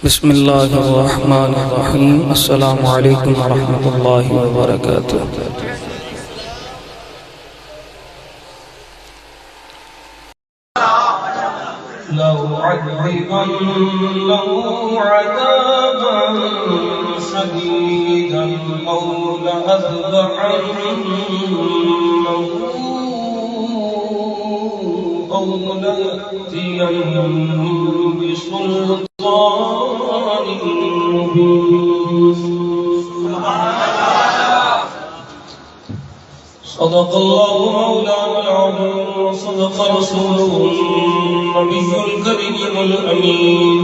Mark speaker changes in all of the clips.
Speaker 1: بسم اللہ الرحمن الرحیم۔ السلام علیکم ورحمۃ اللہ وبرکاتہ۔
Speaker 2: لَأُعَذِّبَنَّهُ عَذَابًا شَدِيدًا أَوْ لَأَذْبَحَنَّهُ أَوْ لَيَأْتِيَنَّهُ بِسُلْطَانٍ مُّبِينٍ۔ صدق الله مولانا العظيم وصدق رسوله النبي الكريم الأمين۔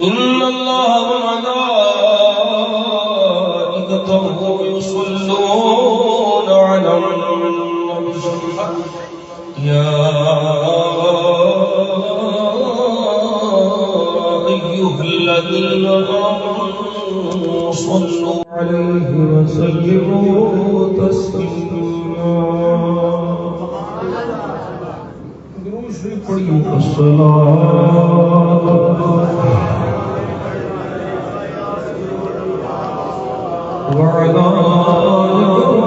Speaker 2: إن الله وملائكته يصلون على النبي يا أيها الذين آمنوا صلوا عليه وسلموا تسليما۔ دوسری پڑھیے الصلاۃ وعلى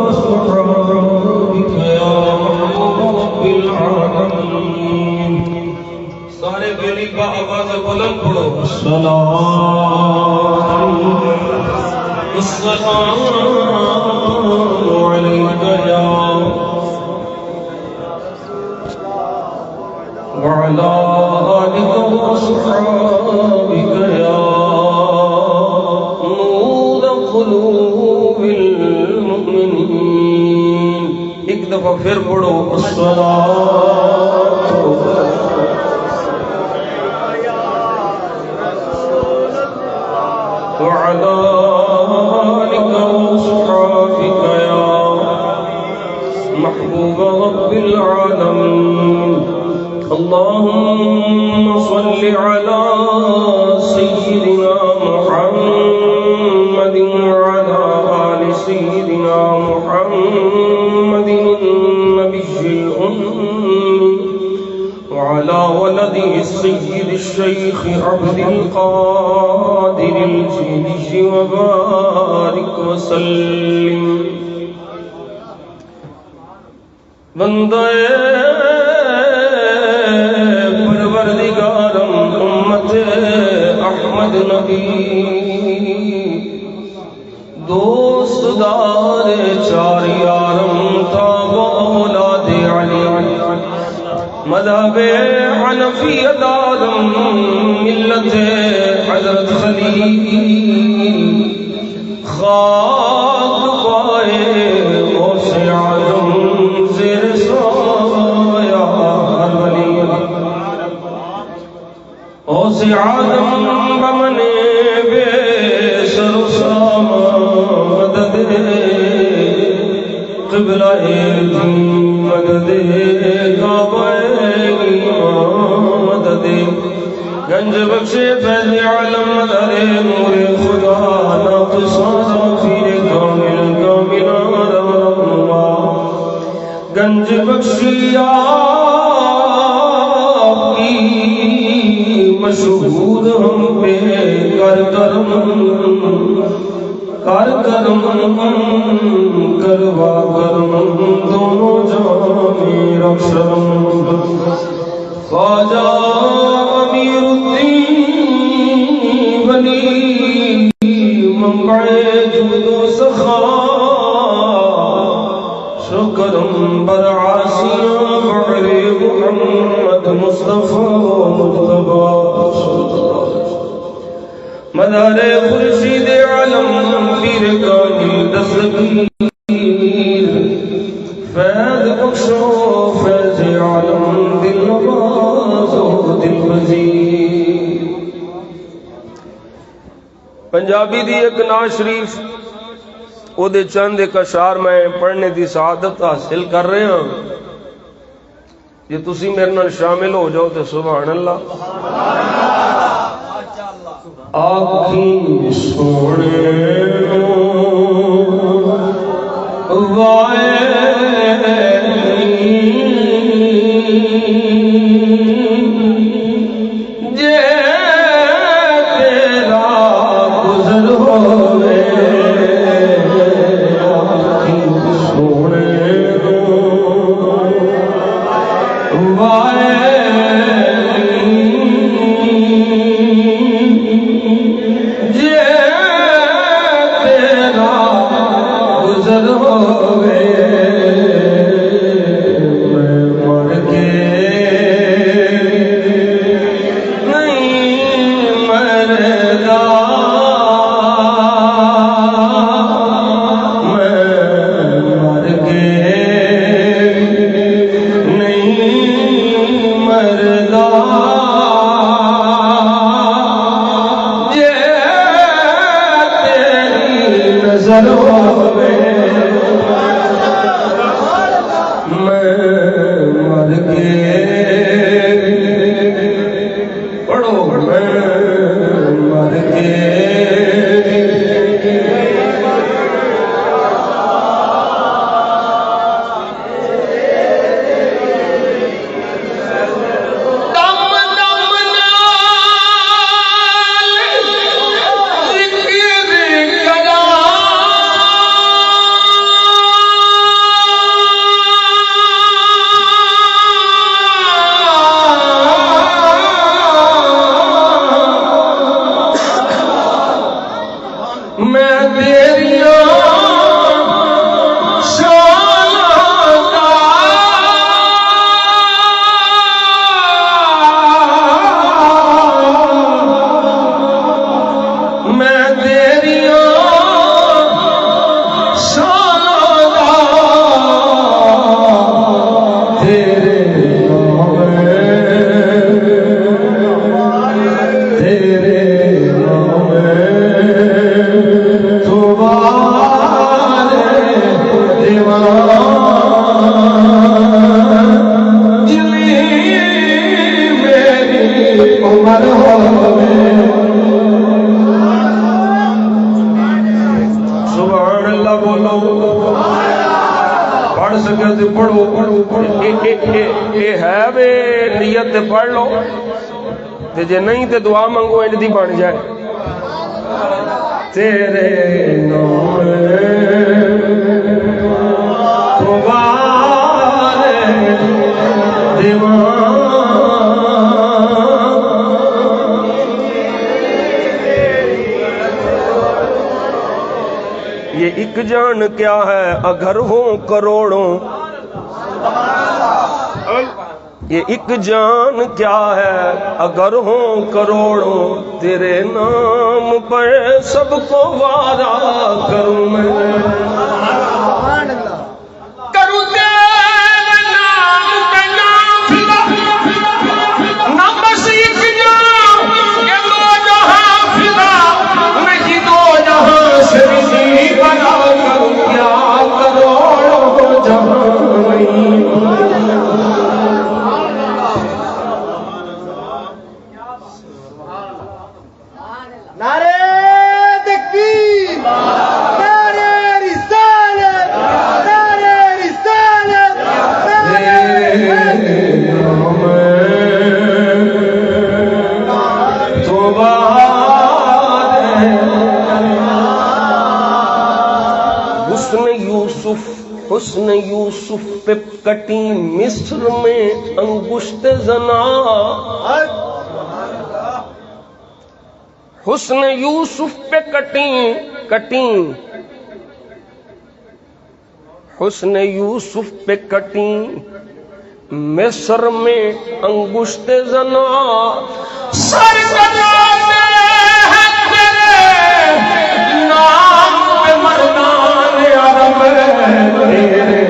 Speaker 2: أصحابك يا محبوب رب العالمين۔ سارے میری با آواز بلند پڑھو الصلاۃ السلام عليك يا وعلى آلك وأصحابك يا نور قلوب المؤمنين۔ ایک دفعہ پھر پڑھو الصلاۃ وعلى محبوب رب العالمين۔ اللهم صل على سيدنا محمد وعلى آل سيدنا محمد النبي الأمي وعلى ولده السيد الشيخ عبد القادر الجيلي وبارك وسلم۔ بندہ پروردگارم امت احمد نبی دوست دار چار یارم تاب اولاد علی مذہب حنفی دادم ملت حضرت خلیل خاک پائے غوث اعظم زیر سایہ ہر ولی غوث اعظم بمنے بے سر و مدد قبلہ دین مدد کعبہ مدد گنج بخش فیض عالم مدد نور خدا ناقصانا پیر کامل کاملہ گنج بخشی آپ کی مشہور ہم پہ کر کرم کروا کرم دونوں جانے رکشرم خواجہ امیر الدین ولی منبع جود و سخا شکرم برعاسیاں بحر محمد مصطفیٰ مجتبیٰ مدار خورشید عالم پیر کامل دستگیر فیض بخشو فیض عالم دل نواز و دل پذیر۔ پنجابی دی ایک نعت شریف او دے چند ایک اشعار میں پڑھنے دی سعادت حاصل کر رہے ہیں، یہ تسی میرے نال شامل ہو جاؤ تو سبحان اللہ۔ آنکھیں سونے وائے جے پڑھ لو تے جے نہیں تے دعا منگو انج دی بن جائے تیرے نام توبارے دیوان یہ ایک جان کیا ہے اگر ہوں کروڑوں یہ ایک جان کیا ہے اگر ہوں کروڑوں تیرے نام پر سب کو وعدہ کروں میں کروں تیرے نام پہ نافلہ نہ بس ایک جان یہ دو جہاں فدا نہیں دو جہاں سے بھی بنا کروں کیا کروڑوں جہاں نہیں حسن یوسف پہ کٹی مصر میں انگشت زنا حسن یوسف پہ کٹی حسن یوسف پہ کٹی مصر میں انگشت زنا سر کجاتے ہیں تیرے نام پہ مردان عرب تیرے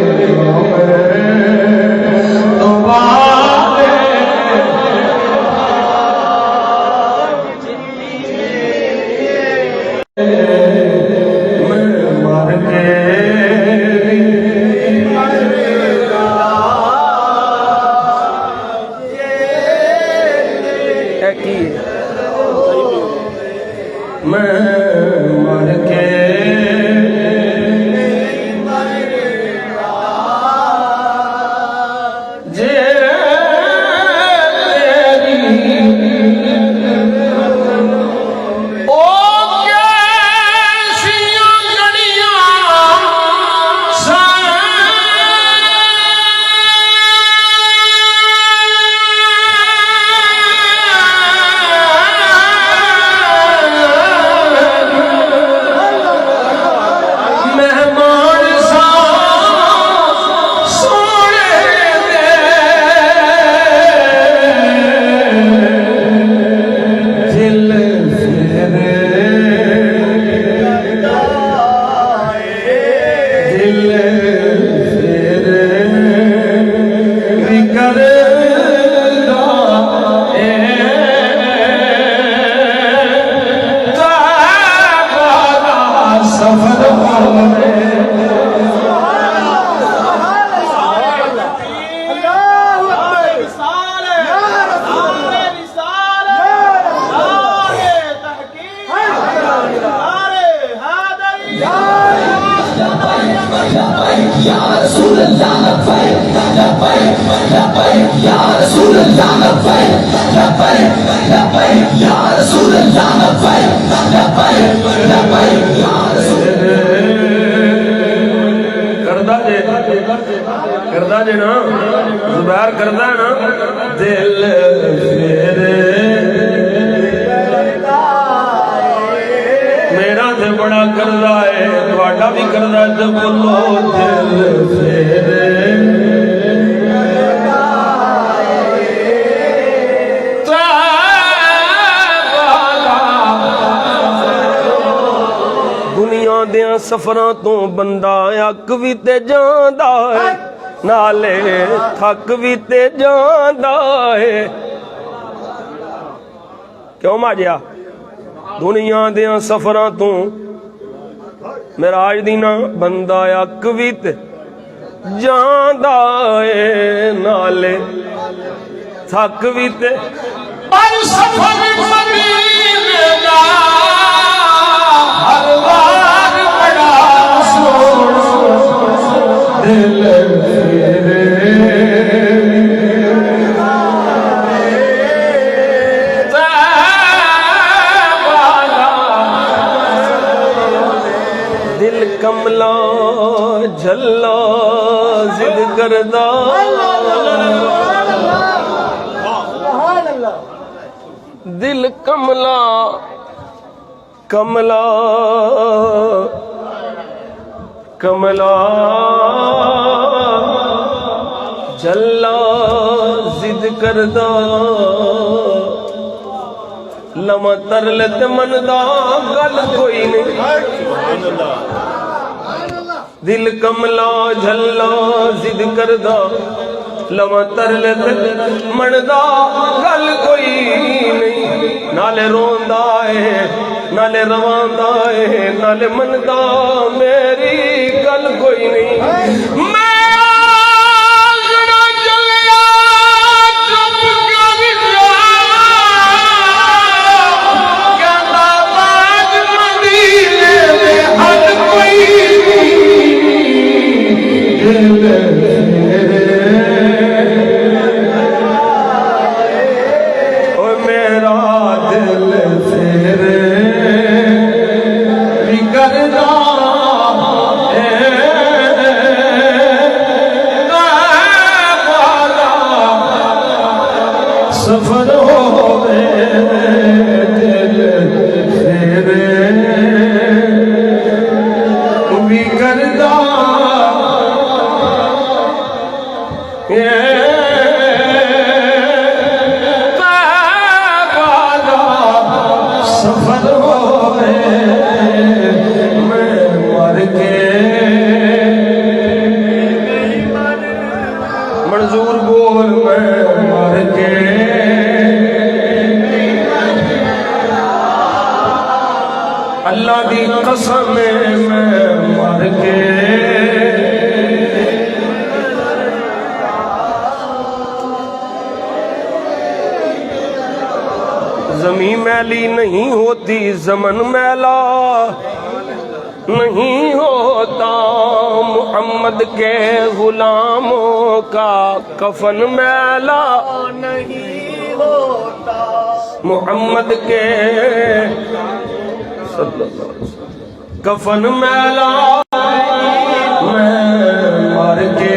Speaker 3: اللہ لبیک لبیک لبیک یا رسول اللہ لبیک لبیک لبیک یا رسول
Speaker 2: کردہ جے نا زبیر کردہ ہے نا دل پھیرے میرا تے بڑا کردہ ہے تواڈا بھی کردہ ہے تے بولو دل پھیرے دنیا دیاں سفراں تو بندہ اک وی تے جاندا ہے نالے تھک بھی تے جاندا ہے کیوں ماجیا دنیا دیاں سفراں تو معراج دینا بندہ اک بھی تے جاندا ہے نالے تھک بھی تے پر سفر مدینے دا ہر بار بڑا سونا دل کملا جھلا ضد کردہ دل کملا کملا کملا جھلا ضد کردہ لما ترلت مندا گل کوئی نہیں دل کملا جھلا ضد کردہ لما ترلت مندا گل کوئی نہیں نالے روندا ہے نالے رواندا ہے نالے مندا میری گل کوئی نہیں سفر ہوے دل پھیرے بھی کردہ سفر ہوے میں مر کے منظور بول میں مر کے اللہ دی قسم میں مر کے زمین میلی نہیں ہوتی زمن میلا نہیں ہوتا محمد کے غلاموں کا کفن میلا نہیں ہوتا محمد کے کفن میلا میں مر کے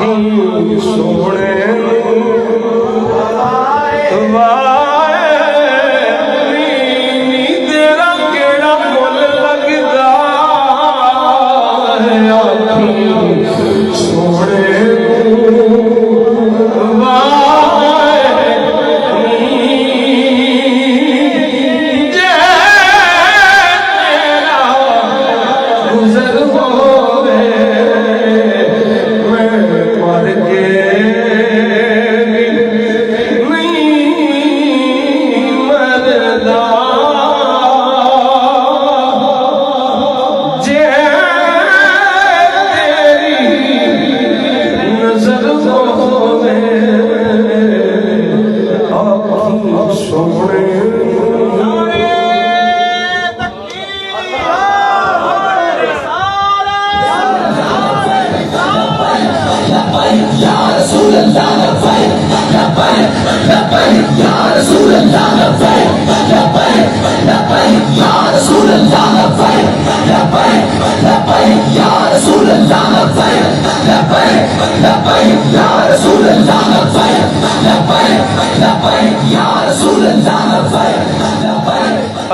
Speaker 2: آکھیں سونے تیرا کیڑا مل لگدا ہے آکھیں سونے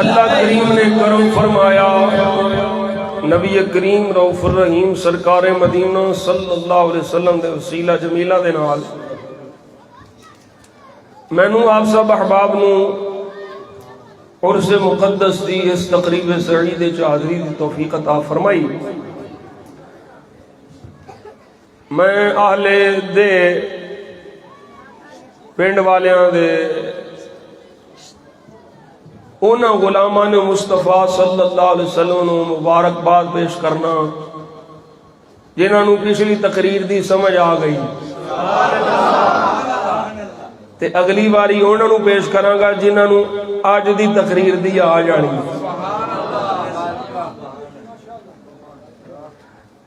Speaker 2: اللہ کریم نے کرم فرمایا نبی کریم رؤوف الرحیم سرکار مدینہ صلی اللہ علیہ وسلم دے وسیلہ جمیلہ دے نال مینوں آپ سب احباب نو عرس مقدس دی اس تقریب سعید وچ حاضری دی توفیق عطا فرمائی۔ میں اہل دے پنڈ والیاں دے انہاں غلامان مصطفیٰ صلی اللہ علیہ وسلم نو مبارکباد پیش کرنا جنہاں نو پچھلی تقریر دی سمجھ آ گئی تے اگلی باری انہاں نو پیش کراں گا جنہاں نو آج دی تقریر دی آ جانی۔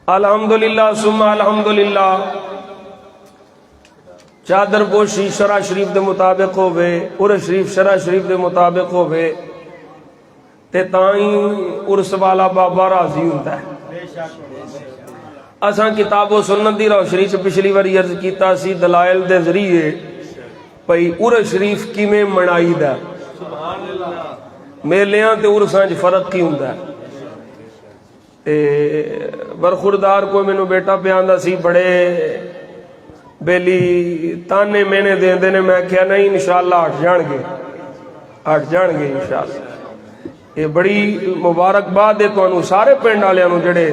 Speaker 2: الحمدللہ ثم الحمدللہ چادر پوشی شرع شریف دے مطابق ہوئے عرس شریف شرع شریف دے مطابق ہوئے تے تائیں عرس والا بابا راضی ہوتا ہے۔ اساں کتاب و سنت دی روشنی چ پچھلی باری عرض کیتا سی دلائل دے ذریعے پئی عرس شریف کیویں منائی دا میلیاں تے عرساں چ فرق کی ہوندا ہے۔ برخوردار کوئی مینوں بیٹا پیاندا سی بڑے بیلی تانے میں نے دے دینے میں کہا نہیں انشاءاللہ ہٹ جان گے انشاءاللہ۔ یہ بڑی مبارکباد ہے تو سارے پنڈ والےاں نو جڑے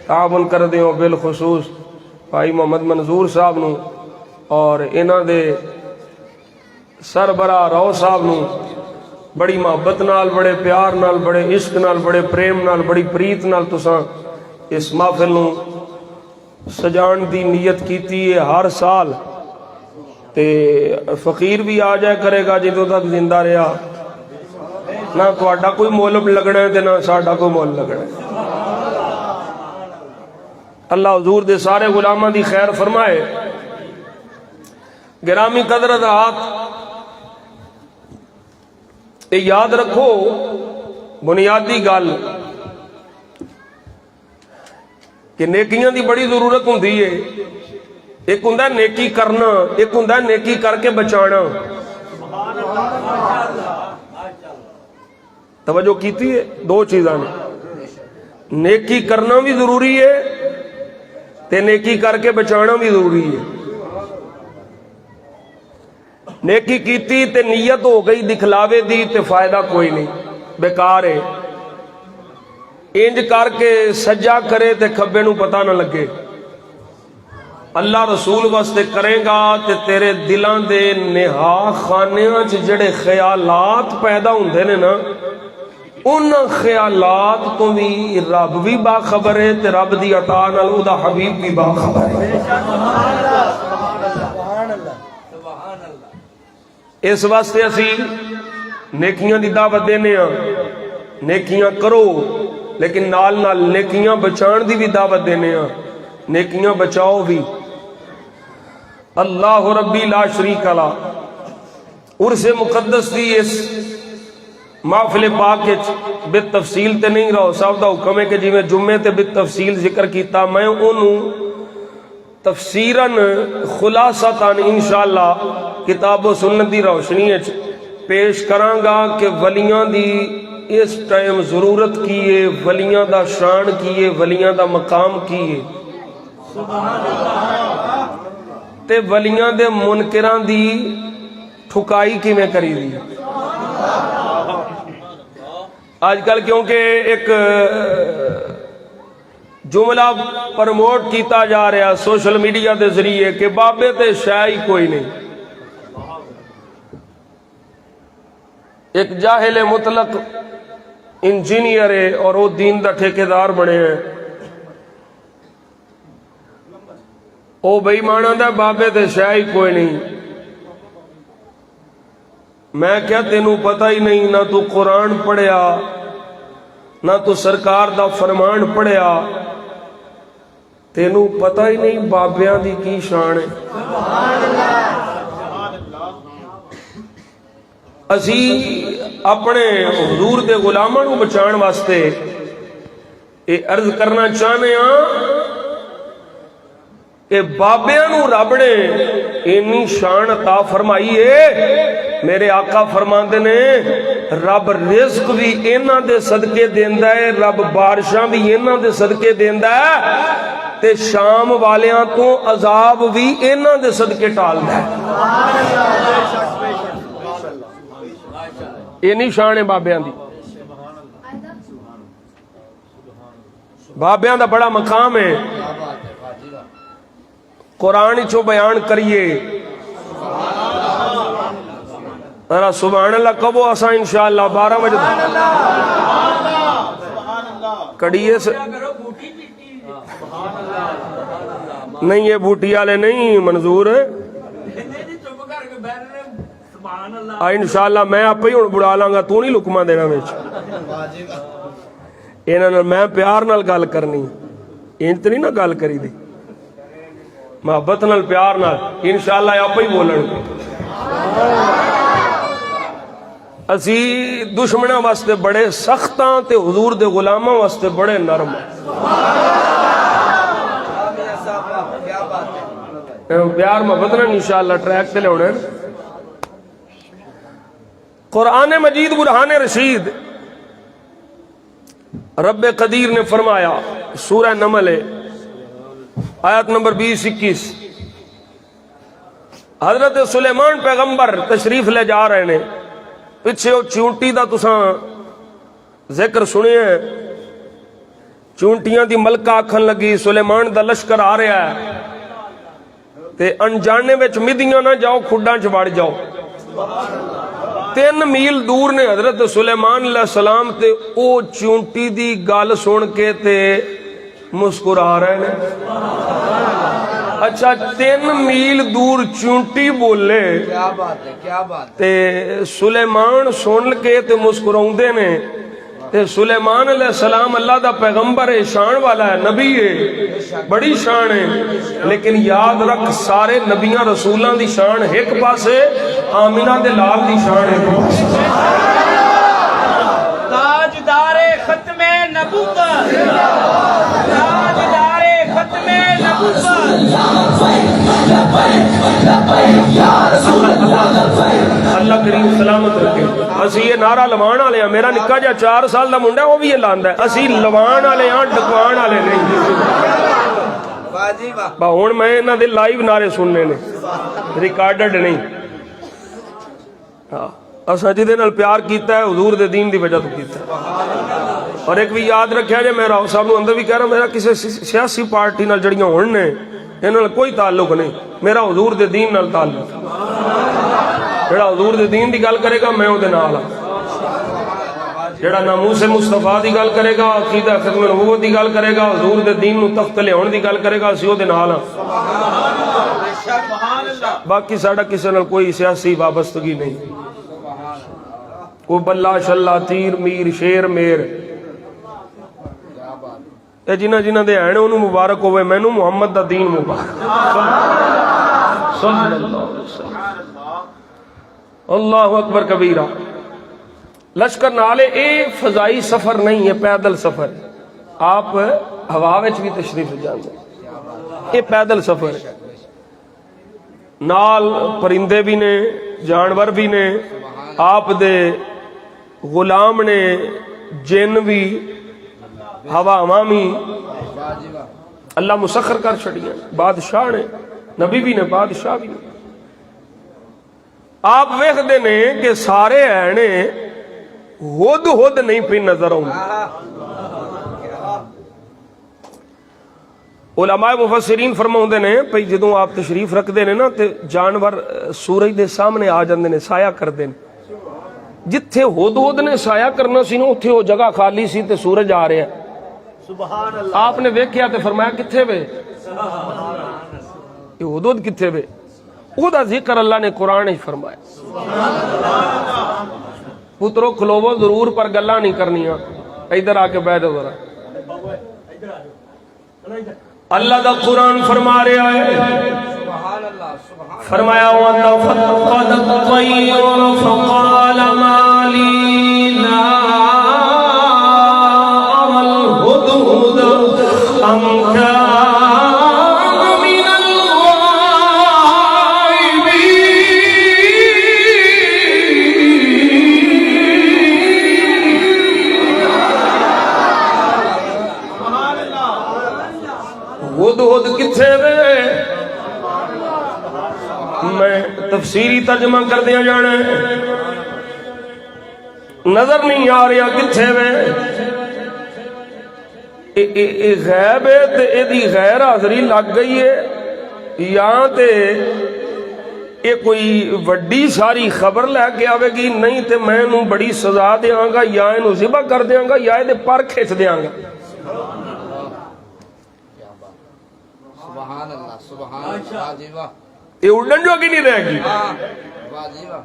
Speaker 2: تعاون کر دے ہو بالخصوص بھائی محمد منظور صاحب نو اور انہاں دے سربراہ رو صاحب نو بڑی محبت نال بڑے پیار نال بڑے عشق نال بڑے پریم نال بڑی پریت نال تساں اس محفل نو سجان دی نیت کیتی ہے ہر سال تے فقیر بھی آ جائے کرے گا جدوں تک زندہ رہا نہ تہاڈا کوئی مول لگنا ہے تے نہ ساڈا کوئی مول لگنا ہے۔ اللہ حضور دے سارے غلاماں دی خیر فرمائے۔ گرامی قدر حضرات یہ یاد رکھو بنیادی گل کہ نیکیاں دی بڑی ضرورت ہوندی ہے۔ ایک ہوندا نیکی کرنا ایک ہوندا نیکی کر کے بچانا۔ توجہ کیتی ہے دو چیزاں نے نیکی کرنا بھی ضروری ہے تے نیکی کر کے بچانا بھی ضروری ہے۔ نیکی کیتی تے نیت ہو گئی دکھلاوے دی تے فائدہ کوئی نہیں بیکار ہے۔ انج کر کے سجا کرے تے کھبے نو پتہ نہ لگے۔ اللہ رسول واسطے کرے گا تے تیرے دلاں دے نہا خانیاں چ جڑے خیالات پیدا ہوندے نے نا ان خیالات تو بھی رب بھی باخبر ہے تے رب دی عطا نال او دا حبیب بھی باخبر ہے۔ اس واسطے اسی نیکیاں دی دعوت دینے ہاں نیکیاں کرو لیکن نال نال نیکیاں بچان دی بھی دعوت دینے ہاں نیکیاں بچاؤ بھی۔ اللہ ربی لا شریک لہ عرس مقدس دی اس محفل پاک بالتفصیل تے نہیں رہو صاحب دا حکم ہے کہ جی میں جمعے تے بالتفصیل ذکر کیتا میں انہوں تفسیراً خلاصتاً انشاءاللہ کتاب و سنت دی روشنی پیش کراں گا کہ ولیاں دی اس ٹائم ضرورت کیے، ولیاں دا شان کیے، ولیاں دا مقام کیے، تے ولیاں دے منکران دی ٹھکائی کی میں کری دی۔ آج کل کیونکہ ایک جملہ پرموٹ کیتا جا رہا سوشل میڈیا دے ذریعے کہ بابے تے شاہی کوئی نہیں، ایک جاہل مطلق انجینئر ہے اور وہ دین دا ٹھیکیدار بنے ہیں، او بھائی مانا دا بابے تے شاہی کوئی نہیں۔ میں کیا تینوں پتہ ہی نہیں، نہ تو قرآن پڑھیا نہ تو سرکار دا فرمان پڑھیا، تینوں پتہ ہی نہیں بابیاں دی کی شان ہے۔ اسی اپنے حضور دے غلاماں نو بچان واسطے اے عرض کرنا چاہنے ہاں کہ بابیاں نو رب نے اینی شان عطا فرمائی ہے۔ میرے آقا فرماندے نے رب رزق بھی انہاں دے صدقے دیندا ہے، رب بارشاں بھی انہاں دے صدقے دیندا ہے، تے شام والیاں تو عذاب بھی انہاں دے صدقے ٹالدا ہے۔ یہ نہیں شان ہے بابیاں دی، بابیاں دا بڑا مقام ہے۔ قرآن چو بیان کریے، ذرا سبحان اللہ کبو اسا انشاءاللہ 12 بجے کڑیے سے نہیں، یہ بوٹی والے نہیں منظور انشاءاللہ میں آپ ہی ہوں بڑھا لاں گا، تو نہیں لکمہ دینا وچ، انہاں میں پیار نال گل کرنی، انت نہیں نہ گل کری دی، محبت نال پیار نال انشاءاللہ آپ ہی بولن گے۔ اسی دشمنوں واسطے بڑے سختاں تے حضور دے غلاماں واسطے بڑے نرم، پیار محبت نال انشاءاللہ ٹریک تے لے ہونے۔ قرآن مجید برہان رشید رب قدیر نے فرمایا، سورہ نمل آیت نمبر 20-21، حضرت سلیمان پیغمبر تشریف لے جا رہے نے، پچھے وہ چونٹی دا تساں ذکر سنیا ہے، چونٹیاں دی ملکہ آکھن لگی سلیمان دا لشکر آ رہا ہے تے انجانے وچ مدیاں نہ جاؤ، کھڈاں چ وڑ جاؤ۔ 3 میل دور نے حضرت سلیمان علیہ السلام تے او چونٹی دی گل سن کے تے مسکرا رہے ہیں۔ اچھا 3 میل دور چونٹی بولے، کیا بات ہے، کیا بات، تے سلیمان سن کے تے مسکراؤندے نے، تے سلیمان علیہ السلام اللہ دا پیغمبر ہے، شان والا ہے، نبی ہے، بڑی شان ہے، لیکن یاد رکھ سارے نبیاں رسولاں دی شان ایک پاسے، آمینہ دے لال دی شان ایک پاسے۔
Speaker 4: تاجدار ختم نبوت، تاجدار ختم نبوت،
Speaker 2: اللہ کریم سلامت رکھے۔ اسی یہ نعرہ لوان والے ہیں، میرا نکا جا 4 سال دا منڈا وہ بھی یہ لاندا ہے، اسی لوان والے ہیں، ڈکوان والے نہیں۔ ہن میں انہاں دے لائیو نعرے سننے نے، ریکارڈڈ نہیں۔ اساں جدے نال پیار کیتا ہے حضور دے دین دی وجہ تو کیتا ہے۔ اور ایک بھی یاد رکھیا جے، میں راؤ صاحب نو اندر بھی کہہ رہا، میرا کسی سیاسی پارٹی نال جڑیاں ہون نے انہاں نال کوئی تعلق نہیں، میرا حضور دے دین نال تعلق، جڑا حضور دے دین دی گل کرے گا میں اودے نال ہاں، جڑا ناموس مصطفیٰ دی گل کرے گا، عقیدہ ختم نبوت دی گل کرے گا، حضور دے دین نو تخت لیاون دی گل کرے گا، اسی اودے نال ہاں۔ باقی ساڈا کسی نال کوئی سیاسی وابستگی نہیں، کوئی بلہ شلہ تیر میر شیر میر، اے جنہ جنہ دے ہیں انہوں مبارک ہوئے، مینوں محمد دا دین مبارک صلی اللہ علیہ وسلم۔ اللہ اکبر کبیرہ۔ لشکر نالے اے فضائی سفر نہیں ہے، پیدل سفر، آپ ہوا وچ بھی تشریف جاندے۔ یہ پیدل سفر ہے، نال پرندے بھی نے، جانور بھی نے، آپ دے غلام نے، جن بھی، ہواواں بھی، اللہ مسخر کر چھڑیاں، بادشاہ نے، نبی بھی نے، بادشاہ بھی نے۔ آپ ویکھدے نے کہ سارے ہیں نے ہد ہد نہیں پہ نظر آؤں۔ علماء مفسرین فرماؤندے نے بھئی جدوں آپ تشریف رکھدے نے نا تے جانور سورج دے سامنے آ جاندے نے، سایہ کردے نے۔ جتھے ہد ہد نے سایہ کرنا سی نا اتھے وہ جگہ خالی سی تے سورج آ رہا ہے۔
Speaker 4: سبحان اللہ،
Speaker 2: آپ نے ویکھیا تے فرمایا کتھے وے یہ ہد ہد کتھے وے؟ او دا ذکر اللہ نے قرآن ہی فرمایا۔ پترو کھلوو ضرور پر گلاں نہیں کرنیاں، ادھر آ کے بیٹھ ذرا۔ اللہ دا قرآن فرما رہا ہے، فرمایا وَتَفَقَّدَ الطَّيْرَ فَقَالَ مَا لِي لَا أَرَى الْهُدْهُدَ أَمْ كَانَ مِنَ ہد کتھے وے؟ میں تفسیری ترجمہ کر دیا جانا ہے، نظر نہیں آ رہا کتھے وے۔ غیب ہے تے ایدی غیر حاضری لگ گئی ہے، یا تے یہ کوئی وڈی ساری خبر لے کے آوے گی، نہیں تے میں انہوں بڑی سزا دیاں گا، یا انہوں ذبح کر دیاں گا، یا یہ پر کھچ دیاں گا۔
Speaker 5: سبحان اللہ، سبحان اللہ، جی واہ،
Speaker 2: یہ اڑن جو کی نہیں رہے گی،
Speaker 5: واہ جی واہ،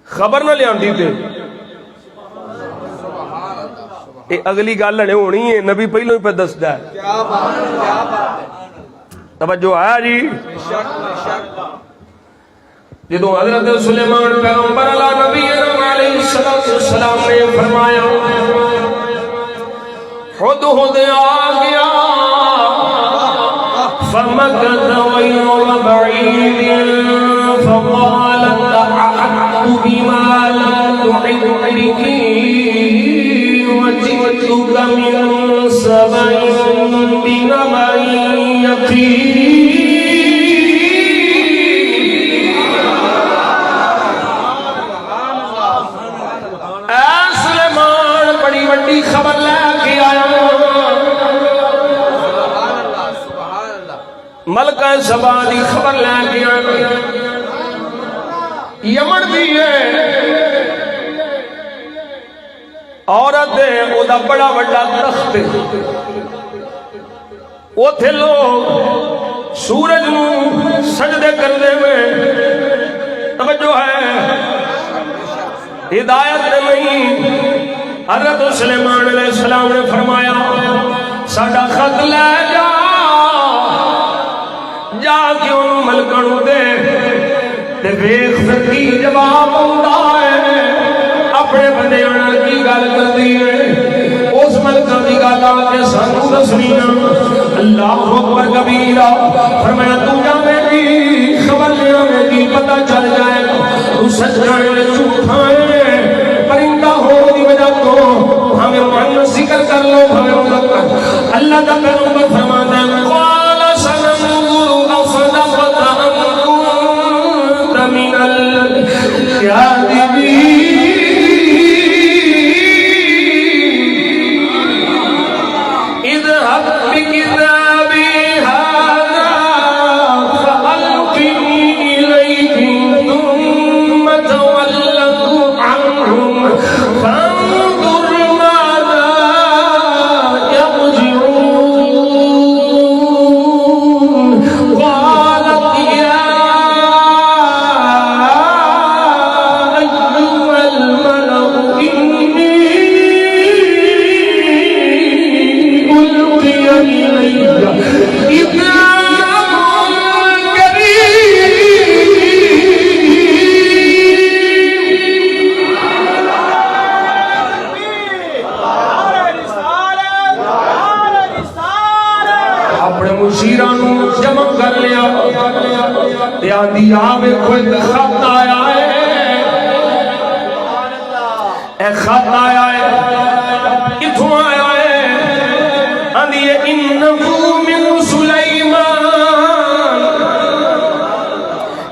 Speaker 2: خبر نہ لے آندی تے
Speaker 5: سبحان اللہ،
Speaker 2: یہ اگلی گل ہنے ہونی ہے، نبی پہلو ہی پہ دسدا ہے۔
Speaker 5: کیا بات ہے، کیا بات ہے،
Speaker 2: توجہ ہے جی؟ جدو حضرت سلیمان پیغمبر اللہ نبی علیہ السلام نے فرمایا خود آ گیا، فمكث غير بعيد فقال أحطت بما لم تحط به وجئتك من سبأ بنبأ يقين۔ اے سلیمان بڑی بڑی خبر لے کے آیا، ملکہ سبا دی خبر لے کے آیا، یمن بھی ہے، عورت ہے، او دا بڑا بڑا تخت ہے، اوتھے لوگ سورج نو سجدے کردے میں توجہ ہے، ہدایت نہیں۔ حضرت سلیمان علیہ السلام نے فرمایا ساڈا خط لے جا، جا کے انہوں ملکانوں دے تے ویکھ پھر کی جواب آندا ہے، اپنے بندے نال کی گل کردی ہے، اس ملکاں دی گل آ کے سانوں دسنی۔ اللہ اکبر کبیرہ، فرمایا تو جاویں گی خبر لے آویں گی، پتہ چل جائے گا تو سچا ہے جھوٹا ہے، پرندہ ہو دی وجہ تو ہمیں من ذکر کر لو، ہمیں مذکر۔ اللہ کا پیغمبر فرماتا ہے قال سننظر اصدقت ام كنت من الكاذبين۔ اذهب بكتابي هذا فألقه إليهم ثم تولوا عنهم فانظر ماذا يرجعون۔ جمع کر لیا آدھی ویکھو ایک خط آیا ہے اے خط آیا ہے کتھوں آیا ہے آدھی انہو من سلیمان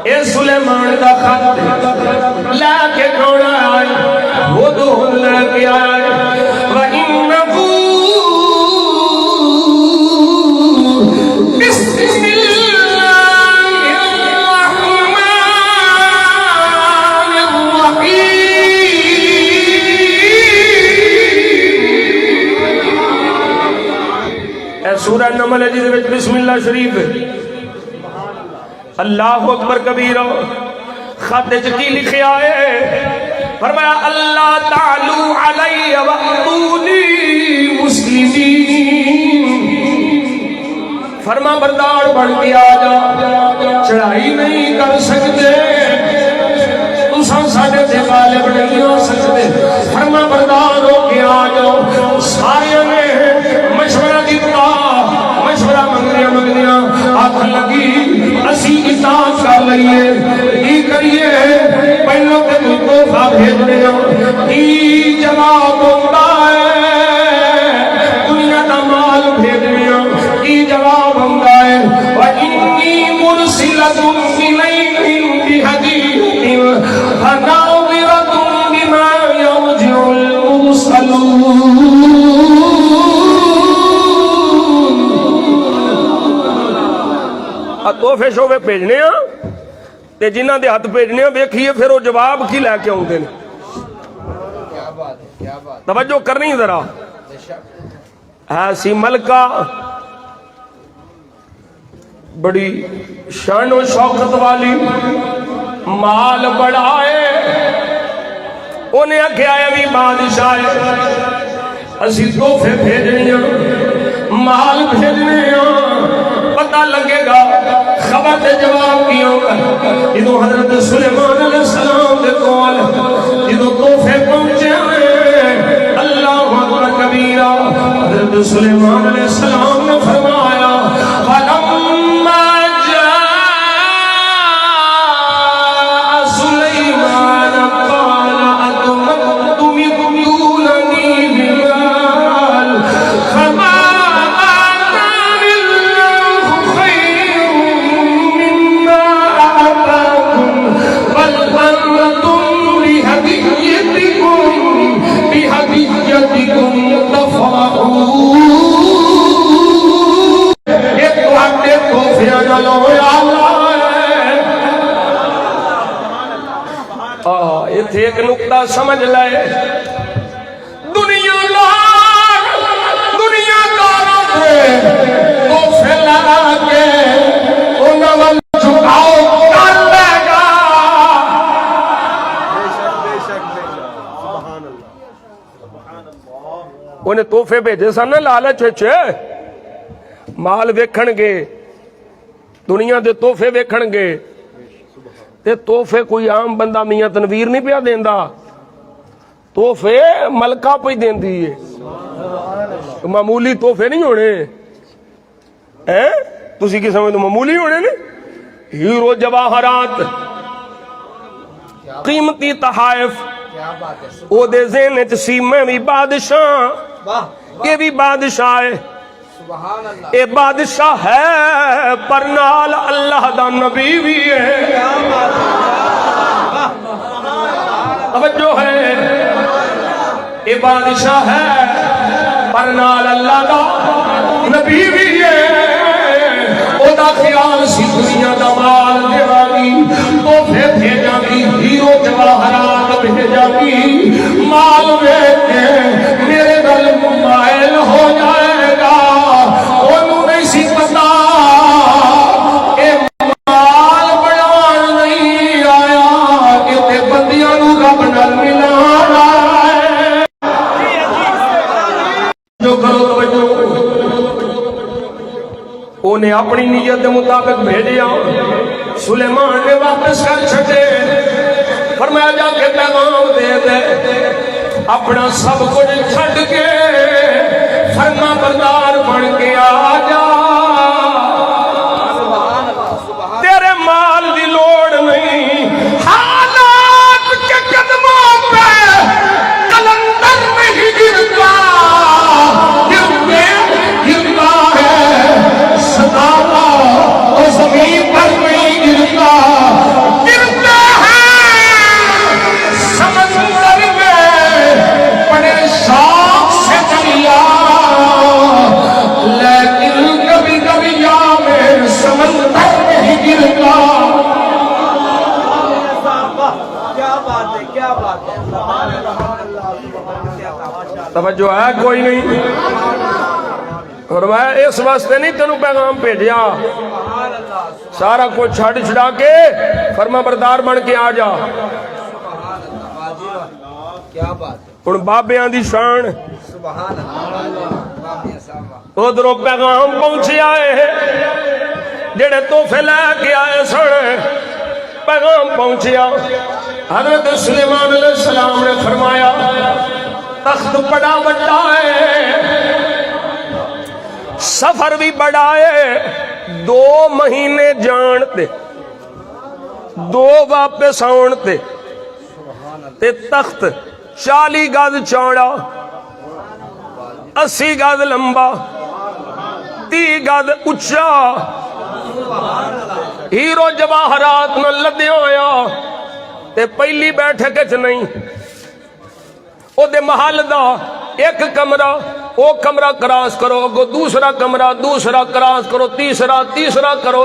Speaker 2: اے سلیمان کا خط لے کے کون آیا ہے وہ تو لے کے آیا ہے وَإِنَّهُ بسم اللہ الرحمن الرحیم اے سورہ نمل ہے جس میں بسم اللہ شریف ہے اللہ اکبر کبیرہ خط چکی لکھے آئے فرمایا اللہ تعالی علی واتونی مسلمین فرما بردار بن کے آ جا چڑھائی نہیں کر سکتے تساں ساڈے تے غالب نہیں ہو سکتے فرما بردار ہو کے آ جاؤ سارے نے مشورہ دیتا مشورہ منگدیاں آنکھ لگی اسی اطاعت کر لئیے کی کریے پہلوں کے تو تحفہ بھیجنے کی جواب ہوتا ہے دنیا کا مال بھیجنے کی جواب ہوتا ہے وَإِنِّي مُرْسِلَةٌ إِلَيْهِمْ بِهَدِيٍّ فَنَاظِرَةٌ بِمَا يَرْجِعُ الْمُرْسَلُونَ تحفے شوفے بھیجنے تے جنہاں دے ہاتھ بھیجنے ویکھیے پھر وہ جواب کی لے کے آؤندے نے توجہ کرنی ذرا ایسی ملکہ بڑی شان و شوکت والی مال بڑھائے انہیں آکھیا ہے بھی بادشاہ اسی تحفے بھیجنے مال بھیجنے پتہ لگے گا خبر تے جواب کی ہوگا جدو حضرت سلیمان علیہ السلام دے کول جدو تحفے پہنچے ہیں اللہ اکبر کبیرہ حضرت سلیمان علیہ السلام نے فرمایا فَلَمَّا جَاءَ سُلَيْمَانَ قَالَ أَتُمَدُّونَنِي بِمَالٍ فَمَا ایک نقطہ سمجھ لائے دنیا داروں کے تحفے لگا کے انہاں ول جھکاؤ کر لے گا انہیں تحفے بھیجے سن لالچ وچ مال ویکھن گے دنیا دے تحفے ویکھن گے تے تحفے کوئی عام بندہ میاں تنویر نہیں پیا دیندا تحفے ملکہ پہ دیندی ہے معمولی تحفے نہیں ہونے تسی کی سمجھ دو معمولی ہونے نے ہیرو جواہرات قیمتی تحائف او دے ذہن وچ سی میں بھی بادشاہ یہ بھی بادشاہ ہے اے بادشاہ ہے پر نال اللہ دا نبی بھی ہے توجہ ہے اے بادشاہ ہے پر نال اللہ دا نبی بھی ہے او دا خیال سی دنیا دا مال دیوانی تحفے بھیجا گی ہیرو جواہرات بھیجا گی مال بھیج کے میرے دل مائل ہو جائے گا انہوں نہیں سی پتا اے مال بڑھان نہیں آیا کہ تے بندیاں نو رب نال ملانا ہے جو کرو توجہ انہیں اپنی نیت مطابق بھیجیا سلیمان نے واپس کر چھٹے فرمایا جا کے پیغام دے دے اپنا سب کچھ چھٹ کے فرما بردار بن کے آ جا توجہ ہے کوئی نہیں؟ فرمایا اس واسطے نہیں تینوں پیغام بھیجیا سارا کچھ چھڑ چھڑا کے فرما بردار بن کے آ جا.
Speaker 5: کیا بات ہے.
Speaker 2: ہن بابیاں دی شان
Speaker 5: سبحان اللہ.
Speaker 2: ادھروں پیغام پہنچیا ہے جڑے تحفے لے کے آئے سن پیغام پہنچیا. حضرت سلیمان علیہ السلام نے فرمایا تخت بڑا بڑا ہے سفر بھی بڑا ہے 2 مہینے جان تے 2 واپس آن تے تخت 40 گز چوڑا 80 گز لمبا 30 گز اچا ہیرو جواہرات نہ لدیا ہویا تے پہلی بیٹھک چ نہیں او دے محل دا ایک کمرہ او کمرہ کراس کرو اگو دوسرا کمرہ دوسرا کراس کرو تیسرا کرو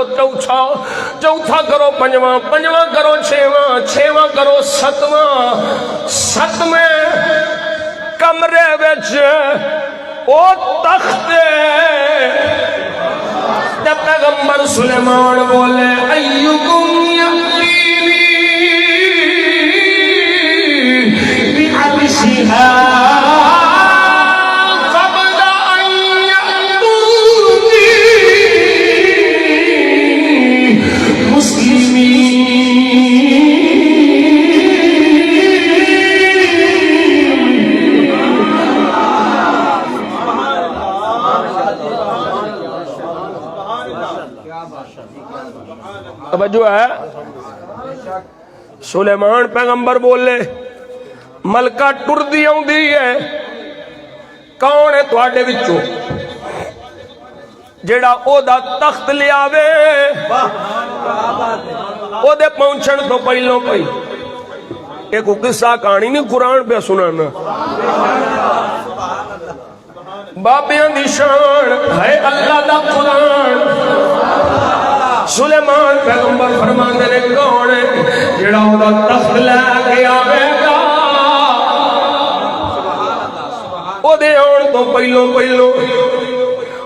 Speaker 2: چوتھا کرو پنجواں کرو چھواں کرو ستویں کمرے وچ او تخت تے پیغمبر سلیمان بولے ایکم یأتینی بعرشها توجہ ہے. سلیمان پیغمبر بولے ملکہ ٹردی آؤندی ہے کون ہے تواڈے وچوں جیڑا او دا تخت لیاوے او دے پہنچن تو پہلوں پئی ایک قصہ کہانی نہیں قرآن پہ سنانا بابیاں دی شان ہے اللہ دا قرآن. سلیمان پیغمبر فرماندے نے کون ہے جڑا او دا تخت لے کے آوے گا او دے آن تو پہلوں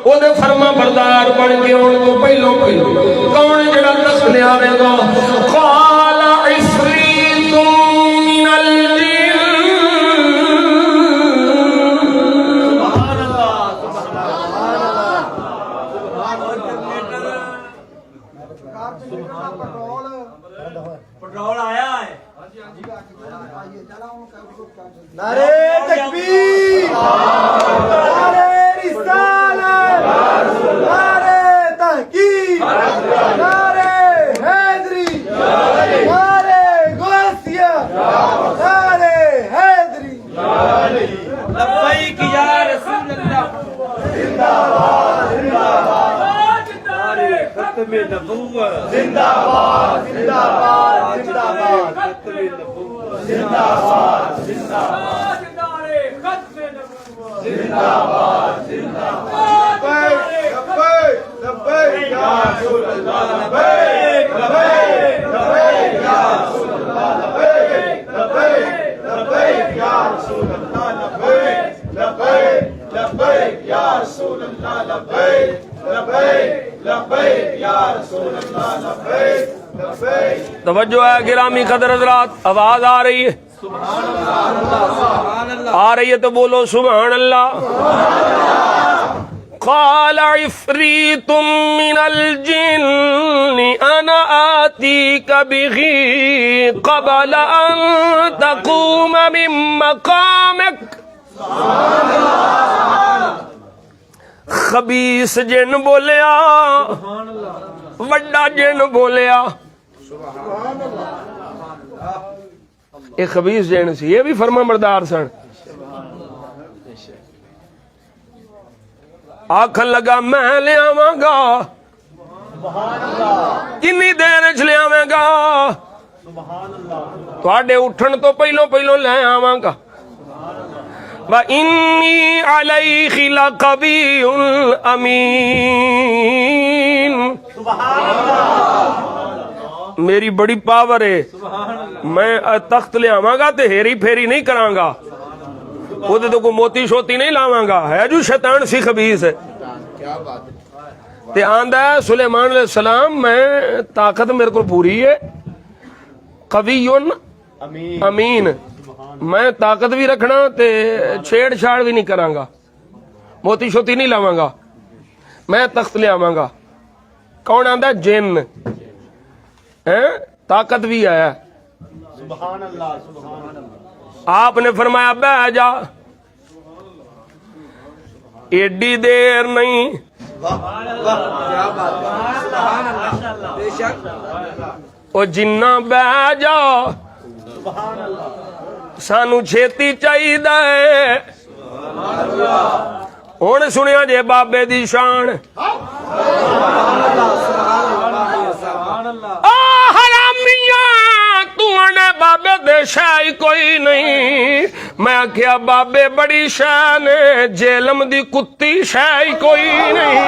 Speaker 2: او دے فرما بردار بن کے آن تو پہلوں کون ہے جڑا تخت لے آوے گا. قال عفریت من الجن
Speaker 6: نعرے تکبیر نعرے رسالت نعرے تحقیق نعرے حیدری نعرے غوثیہ نعرے حیدری
Speaker 4: لبیک یا رسول اللہ
Speaker 6: زندہ باد زندہ باد
Speaker 4: نعرے ختم نبوت
Speaker 6: زندہ باد زندہ باد زندہ باد ختم نبوت زندہ باد زندہ باد
Speaker 4: نعرے ختم نبوت
Speaker 6: زندہ باد زندہ باد لبیک لبیک یا رسول اللہ لبیک لبیک لبیک یا رسول اللہ لبیک لبیک لبیک یا رسول اللہ لبیک لبیک لبیک یا رسول اللہ لبیک لبیک لبیک یا رسول اللہ لبیک لبیک.
Speaker 2: توجہ ہے گرامی قدر حضرات آواز آ رہی ہے آ رہی ہے تو بولو سبحان اللہ. قال عفریت من الجن انا آتیک بہ قبل ان تقوم من مقامک. خبیث جن بولیا وڈا جن بولیا یہ خبیث جن سی یہ بھی فرما بردار سن. آکھن لگا میں لے آواں گا کنی دیر چ لے آواں گا تواڈے اٹھن تو پہلوں لے آواں گا. وَإِنِّي عَلَيْهِ لَقَوِيٌّ أَمِينٌ. میری بڑی پاور ہے میں تخت لے آواں گا تے ہیری پھیری نہیں کراں گا. وہ تو کوئی موتی شوتی نہیں لاواں گا، ہے جو شیطان سی خبیث ہے.
Speaker 5: کیا بات ہے.
Speaker 2: تے آندا ہے سلیمان علیہ السلام میں طاقت میرے کو پوری ہے، قوی امین، میں طاقت بھی رکھنا تے چھیڑ چھاڑ بھی نہیں کراں گا، موتی شوتی نہیں لاواں گا، میں تخت لے آواں گا. کون آندا جن طاقت بھی ہے.
Speaker 6: سبحان اللہ سبحان اللہ.
Speaker 2: آپ نے فرمایا بہ جا، ایڈی دیر نہیں.
Speaker 5: کیا بات ہے. سبحان اللہ. بے شک.
Speaker 2: او جنہ بہ جا سانو چھیتی چاہیے. ہن سنیا جے بابے دی شان. بابے دے شاہی کوئی نہیں. میں آخیا بابے بڑی شان جیلم دی کتی شاہی کوئی نہیں.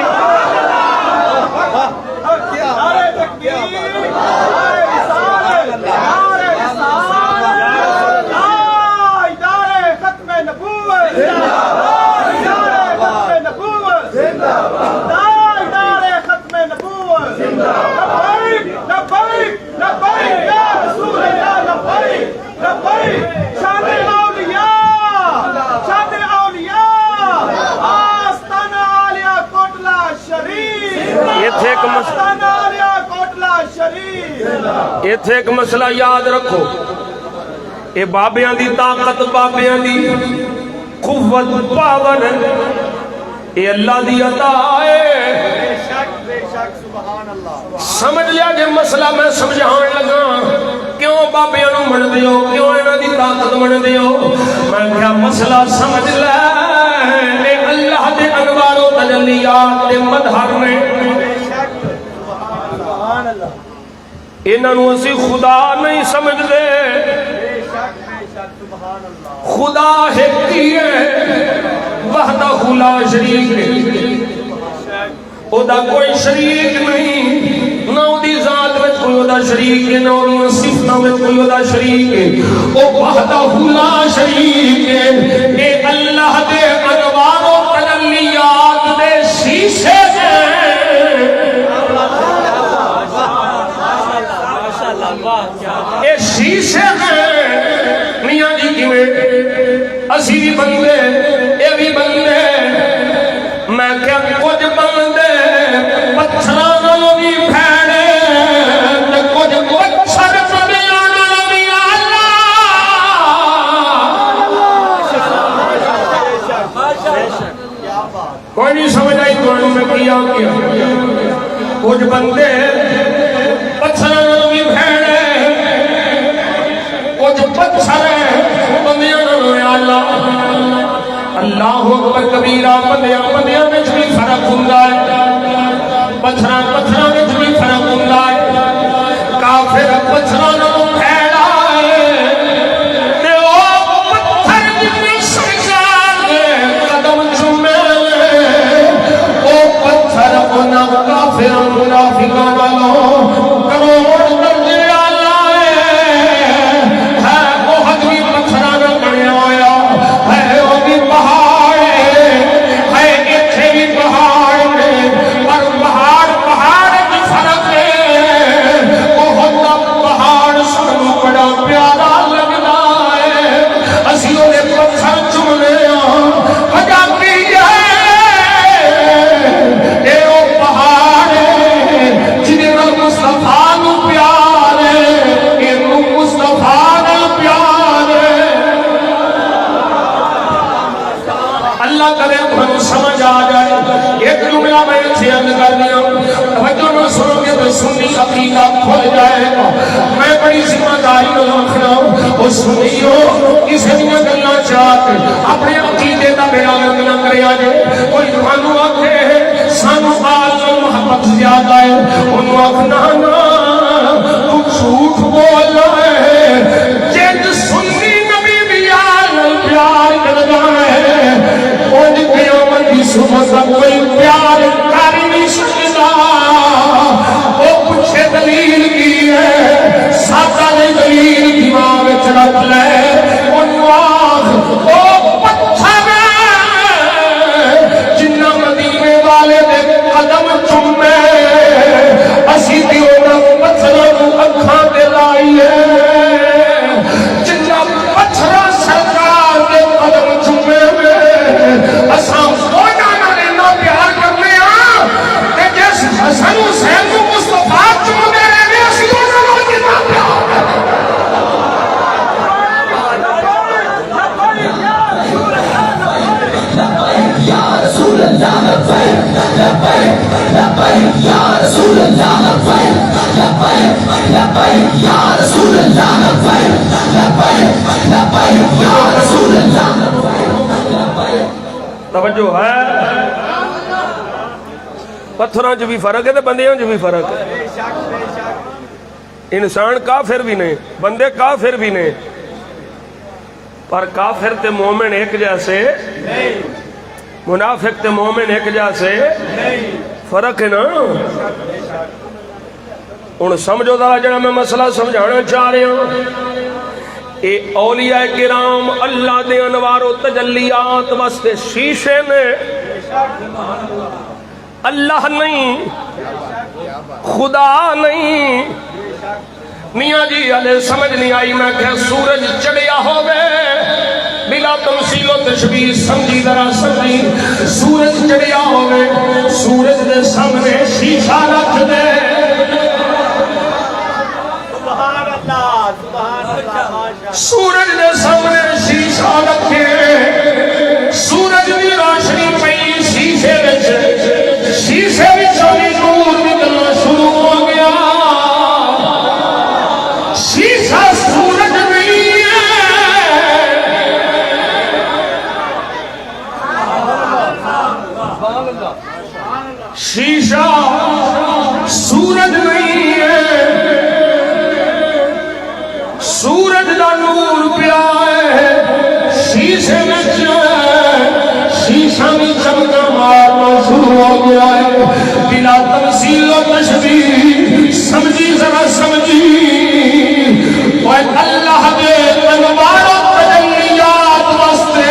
Speaker 2: ایتھے ایک مسئلہ یاد رکھو، اے بابیاں دی طاقت، بابیاں دی قوت، پاور، اے اللہ دی عطا ہے. سمجھ لیا جے مسئلہ میں سمجھان لگا کیوں بابیاں نو من دیو، کیوں انہاں دی طاقت من دیو. میں کیا مسئلہ سمجھ لے، اے اللہ دے انوار و تجلیات دے مظہر نے. انہاں نو اسی خدا نہیں سمجھ دے. خدا ایک ہی ہے، وحدہ لا شریک ہے، او دا کوئی شریک نہیں، نہ او دی ذات میں کوئی او دا شریک ہے، نہ او دی صفتوں میں کوئی او دا شریک ہے. او وحدہ لا شریک ہے. اے اللہ دے انوار و تجلیات دے شیشے ہیں. اے شیشے ہیں میاں جی کیویں اسی بھی بندے اے بھی بندے. میں کیا کچھ بندے پتھراں نالوں بھی پھیڑے تے کچھ پتھر بندیاں نالوں بھی آلہ. کوئی نہیں سمجھ آئی تمہوں میں کیا کچھ بندے پتھراں نالوں بھی پھیڑے کچھ پتھر بندیاں نالوں آلہ. اللہ اکبر کبیرہ. بندیاں میں بھی فرق ہوندا ہے، پتھراں میں بھی فرق ہوندا ہے. کافر پتھراں نالوں پھیڑا ہے تے او پتھر جتنی سرکار دے قدم چومے او پتھر انہاں کافراں منافقاں نالوں کروڑ درجے اعلی ہے. بہت بھی پتھراں نال بنیا ہویا ہے، او بھی پہاڑ ہے، ایتھے بھی پہاڑ ہے، پر پہاڑ وچ فرق ہے. بہت پہاڑ سانوں بڑا پیارا لگدا ہے، اسی او پتھر چومنے پنجابی ہے. اے او پہاڑ ہے جنہیں نال مصطفیٰ نو پیار ہے، اے مصطفیٰ نال پیار ہے. اللہ کرے تمہیں سمجھ آ جائے. ایک جملہ میں اسے عرض کر دیا، توجہ نہ سنو گے تو سنی عقیدہ کھل جائے گا. میں بڑی ذمہ داری نال آکھنا او سنیو کسے دیاں گلاں چاہ کے اپنے عقیدے دا بیڑا گرک نہ کریا جے. کوئی تانوں آکھے سانوں آل محبت زیادہ ہے، انہوں آکھنا نا تو جھوٹ بول رہا ہے. جج سنی نبی دی آل پیار کردا ہے، ان قیامت کی صبح تک کوئی پیار کر نہیں سکتا. وہ پوچھے دلیل کی ہے، سادہ نہیں دلیل دماغ وچ رکھ لے. انہوں آکھ او
Speaker 3: لبیک یا رسول اللہ لبیک لبیک لبیک یا رسول اللہ لبیک
Speaker 2: توجہ ہے پتھراں چ بھی فرق ہے تے بندیاں چ بھی فرق ہے انسان کافر بھی نہیں بندے کافر بھی نہیں پر کافر تے مومن ایک جیسے منافق تے مومن ایک جیسے فرق ہے نا ہن سمجھو دا جڑا میں مسئلہ سمجھانا چاہ رہا ہوں اے اولیاء کرام اللہ دے انوار و تجلیات واسطے شیشے نے اللہ نہیں خدا نہیں میاں جی ہلے سمجھ نہیں آئی میں کہ سورج چڑھیا ہوگے بلا تمثیل و تشبیہ سمجھی ذرا سمجھی سورج چڑھیا ہوگے سورج دے سامنے شیشہ رکھ دے سورج دے سامنے شیشہ رکھے سورج دی روشنی پئی شیشے وچ شیشے وچ نور نکلنا شروع ہو گیا شیشہ سورج نہیں ہے شیشہ سورج نہیں ہے سورج دا نور پیا ہے شیشے میں شیشہ بھی چمکا مارنا شروع ہو گیا ہے بلا تمثیل و تشبیہ سمجھی ذرا سمجھی اللہ دے انوار و تجلیات واسطے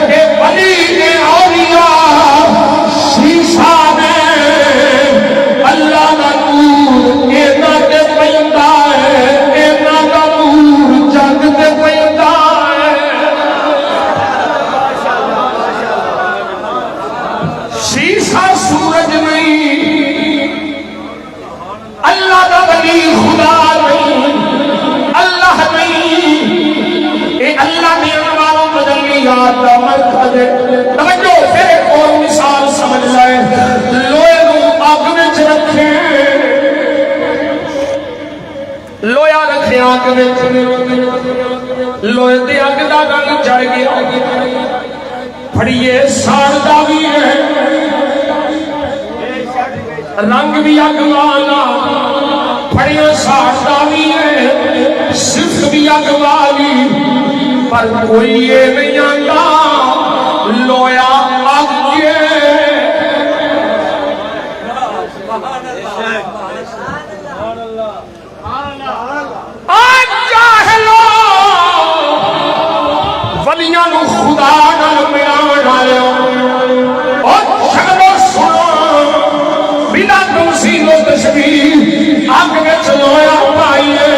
Speaker 2: اے ولی اے اولیاء شیشہ میں اللہ دا نور اینا تے پیندا ہے اینا دا نور جگ تے پیندا ہے شیشہ سورج نہیں اللہ دا ولی خدا نہیں اللہ نہیں اے اللہ دی انوار و تجلیات دا مرکز ہے توجہ پھر ایک اور مثال سمجھ لائے لوہے نوں اگ وچ رکھے لویا رکھے اگ وچ لوہے دی اگ دا رنگ چڑھ گیا پھڑیے ساڑدا بھی ہے رنگ بھی اگ والا پھڑیاں ساڑدا بھی ہے صرف بھی اگ والی پر کوئی یہ نہیں آتا لویا اگ کے آج جاہلو ولیاں نو خدا نال ملان والے اور شکلو سنو بلا تمثیل و تشبیہ اگ وچ لویا پائیے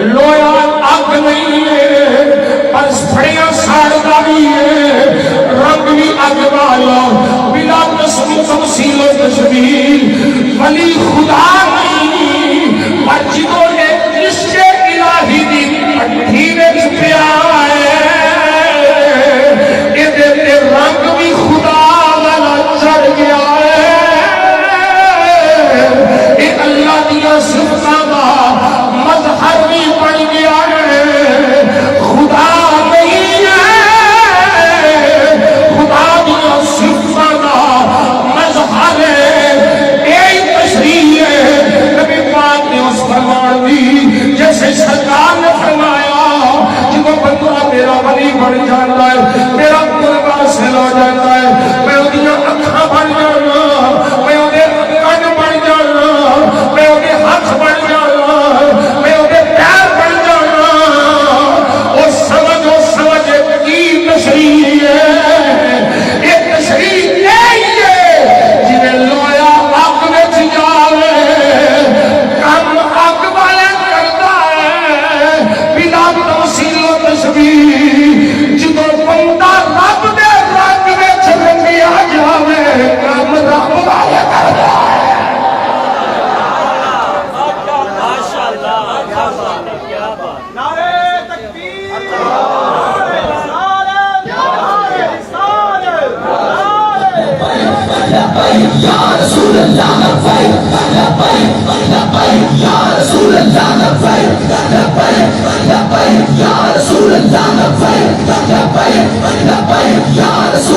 Speaker 2: لویا اگ نہیں ہے پر پھڑیاں ساڑدا بھی ہے رنگ بھی اگ والا بلا تمثیل و تشبیہ ولی خدا نہیں پر جدوں نے عشق الہی دی پٹھی وچ پیا ہے اے رنگ بھی خدا والا چڑھ گیا ہے اے اللہ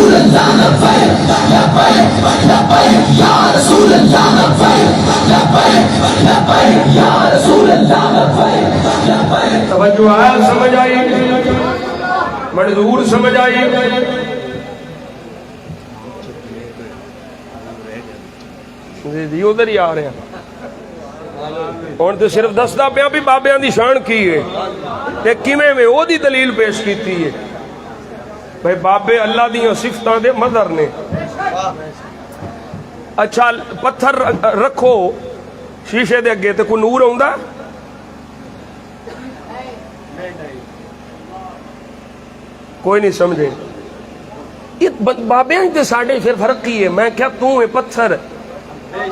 Speaker 3: رسول اللہ لبیک لبیک لبیک یا رسول اللہ لبیک لبیک لبیک یا رسول اللہ لبیک لبیک.
Speaker 2: توجہ ہے، سمجھ آئی؟ منظور سمجھ آئی؟ جی ادھر ہی آ رہے ہیں. ہوں تو صرف دستا پیا بھی بابیاں دی شان کی ہے تے کیویں میں او دی دلیل پیش کیتی ہے. بھائی بابے اللہ دیاں صفتاں دے مظہر نے. اچھا پتھر رکھو شیشے دے اگے تے کوئی نور آوندا؟ کوئی نہیں سمجھے. بابے تے ساڈے پھر فرق کی ہے. میں کیا تو ہے پتھر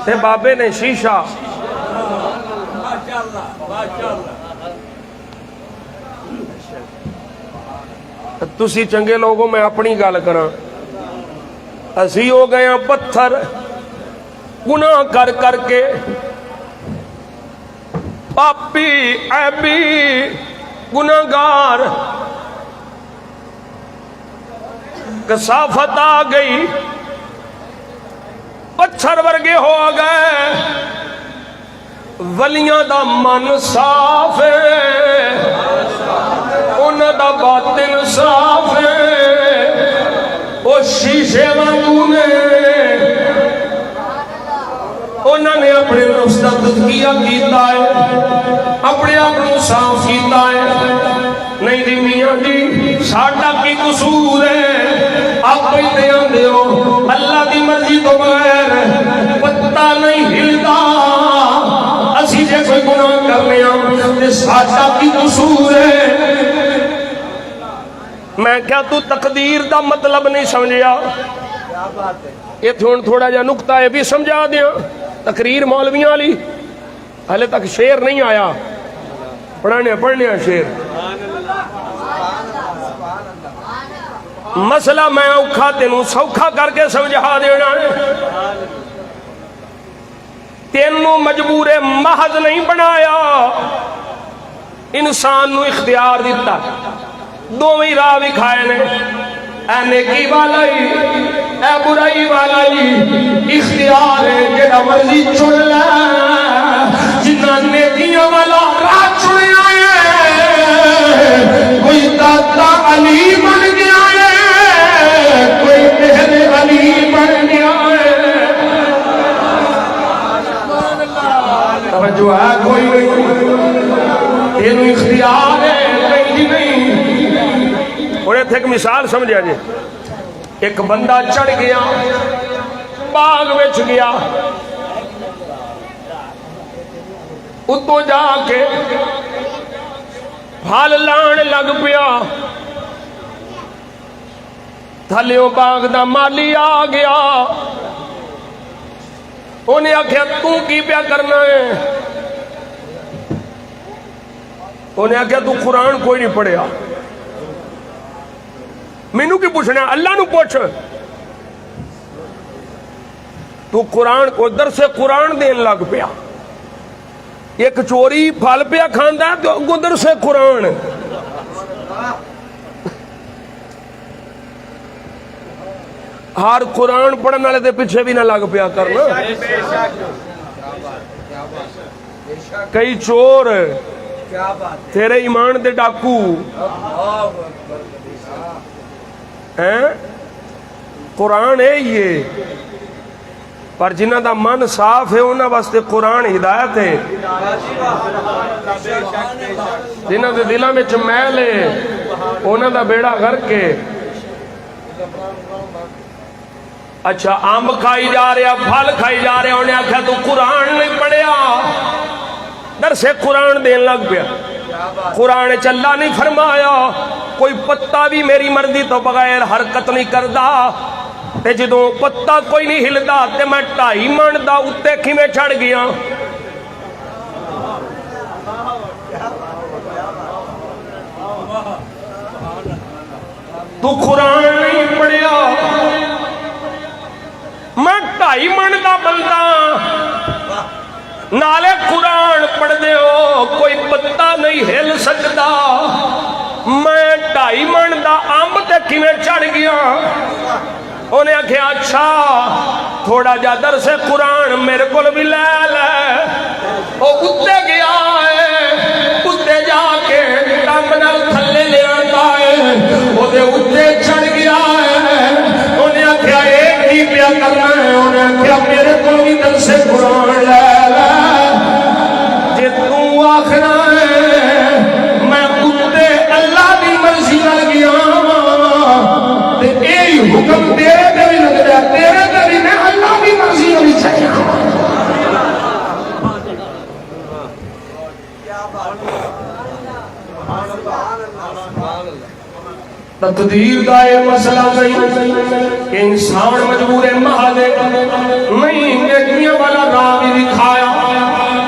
Speaker 2: تے بابے نے شیشہ. تسی چنگے لوگوں میں اپنی گل کراں. اسی ہو گئے ہیں پتھر گناہ کر کر کے پاپی عیبی گناہگار. کثافت آ گئی پتھر ورگے ہو گئے. ولیاں دا من صاف ہے انہاں دا باطن صاف ہے. وہ شیشے وانگو نے انہوں نے اپنے نفس دا تزکیہ کیتا ہے اپنے آپ کو صاف کیتا ہے. نہیں دی میاں جی ساڈا کی قصور ہے آپ ہی دھیان دیو. اللہ دی مرضی تو بغیر پتہ نہیں ہلدا. اسی جے کوئی گناہ کرنے ہاں تے ساڈا کی قصور ہے. میں کیا تو تقدیر دا مطلب نہیں سمجھیا؟ یہ تھوڑا جا نکتہ ہے بھی سمجھا دیا. تقریر مولویاں والی ہلے تک شعر نہیں آیا. پڑھنے شعر. مسئلہ میں اوکھا تینوں سوکھا کر کے سمجھا دینا ہے. تینوں مجبور محض نہیں بنایا. انسان نو اختیار دیتا. دوویں راہ بھی کھائے نے. اے نیکی والائی اے برائی والائی اختیار ہے جڑا مرضی چن لے. جنہ نیکیاں والا راہ چنیا ہے کوئی داتا علی بن گیا ہے کوئی مہر علی بن گیا ہے. توجہ ہے کوئی نہیں. تینوں اختیار ہے نہیں نہیں. اور ایک مثال سمجھا جی. ایک بندہ چڑھ گیا باغ وچ گیا اتوں جا کے پھل لان لگ پیا. تھلیوں باغ دا مالی آ گیا. انہیں آخیا تو کی پیا کرنا ہے؟ انہیں آخیا تو قرآن کوئی نہیں پڑھیا. مینوں کی پوچھنا اللہ نو پوچھ. تو قرآن کو درس قرآن دین لگ پیا. ایک چوری پھل پیا کھاندا ہے تو درس قرآن. ہر قرآن پڑھنے والے دے پیچھے بھی نہ لگ پیا کرنا. کئی چور تیرے ایمان دے ڈاکو قرآن ہے یہ. پر جنہ دا من صاف ہے انہاں واسطے قرآن ہدایت ہے. جنہ دے دلاں وچ میل ہے انہاں دا بیڑا غرق ہے. اچھا امب کھائی جا رہا پھل کھائی جا رہا. انہیں آخیا تو قرآن نہیں پڑھیا. درس قرآن دین لگ پیا. قرآن چلا نہیں فرمایا کوئی پتا بھی میری مرضی تو بغیر حرکت نہیں کردا. تے جدوں پتا کوئی نہیں ہلدا تے میں 2.5 من دا اتے کھویں چڑھ گیا. تو قرآن نہیں پڑھیا. میں 2.5 من دا بندہ نالے قرآن پڑھ دے ہو کوئی پتا نہیں ہل سکتا. میں 2.5 من دا امب تے کیویں چڑھ گیا. انہیں آکھیا اچھا تھوڑا جا درس قرآن میرے کول بھی لے لے. وہ اتے گیا ہے, اتے جا کے ٹنگ نال تھلے لے آتا ہے, وہ دے اتے چڑھ گیا ہے. انہیں آکھیا ایک ہی پیا کرنا ہے, انہیں آکھیا میرے کول بھی درس قرآن لے لے. جے تو آخنا ہے میں اتے اللہ دی مرضی نال گیا تے اے حکم تیرے تے بھی لگ رہا, تیرے تے بھی میں اللہ دی مرضی نال چلیا. تقدیر دا یہ مسئلہ نہیں کہ انسان مجبور محض نہیں, نیکیاں والا راہ بھی دکھایا,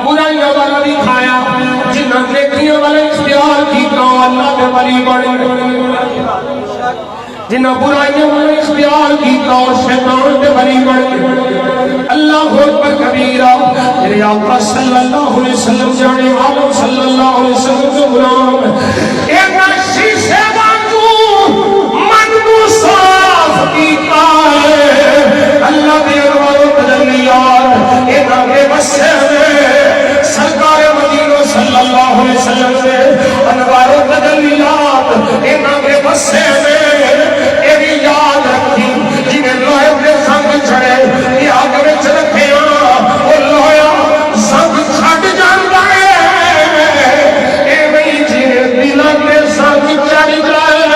Speaker 2: برائیاں والا بھی کھایا. جنہاں نیکیاں والا اختیار کیتا اللہ دے ولی بن, جنہاں برائیاں والا اختیار کیتا شیطان دے ولی بن. اللہ اکبر کبیرہ. میرے آقا صلی اللہ علیہ وسلم جانے والوں صلی اللہ علیہ وسلم جو غلام ایک شیشے صاف کیتا ہے. اللہ دے انوار و تجلیات انہاں کے بسے میں سرکار مدینہ صلی اللہ علیہ وسلم سے انوار و تجلیات انہاں کے بسے میں یہ بھی یاد رکھی جنہیں لوہے کے سنگ چھڑے یہ آگ وچ رکھے وہ لوہیا سنگ چھڑ جاندا ہے, اے وہی جنہیں دلوں کے سنگ چڑھ جائے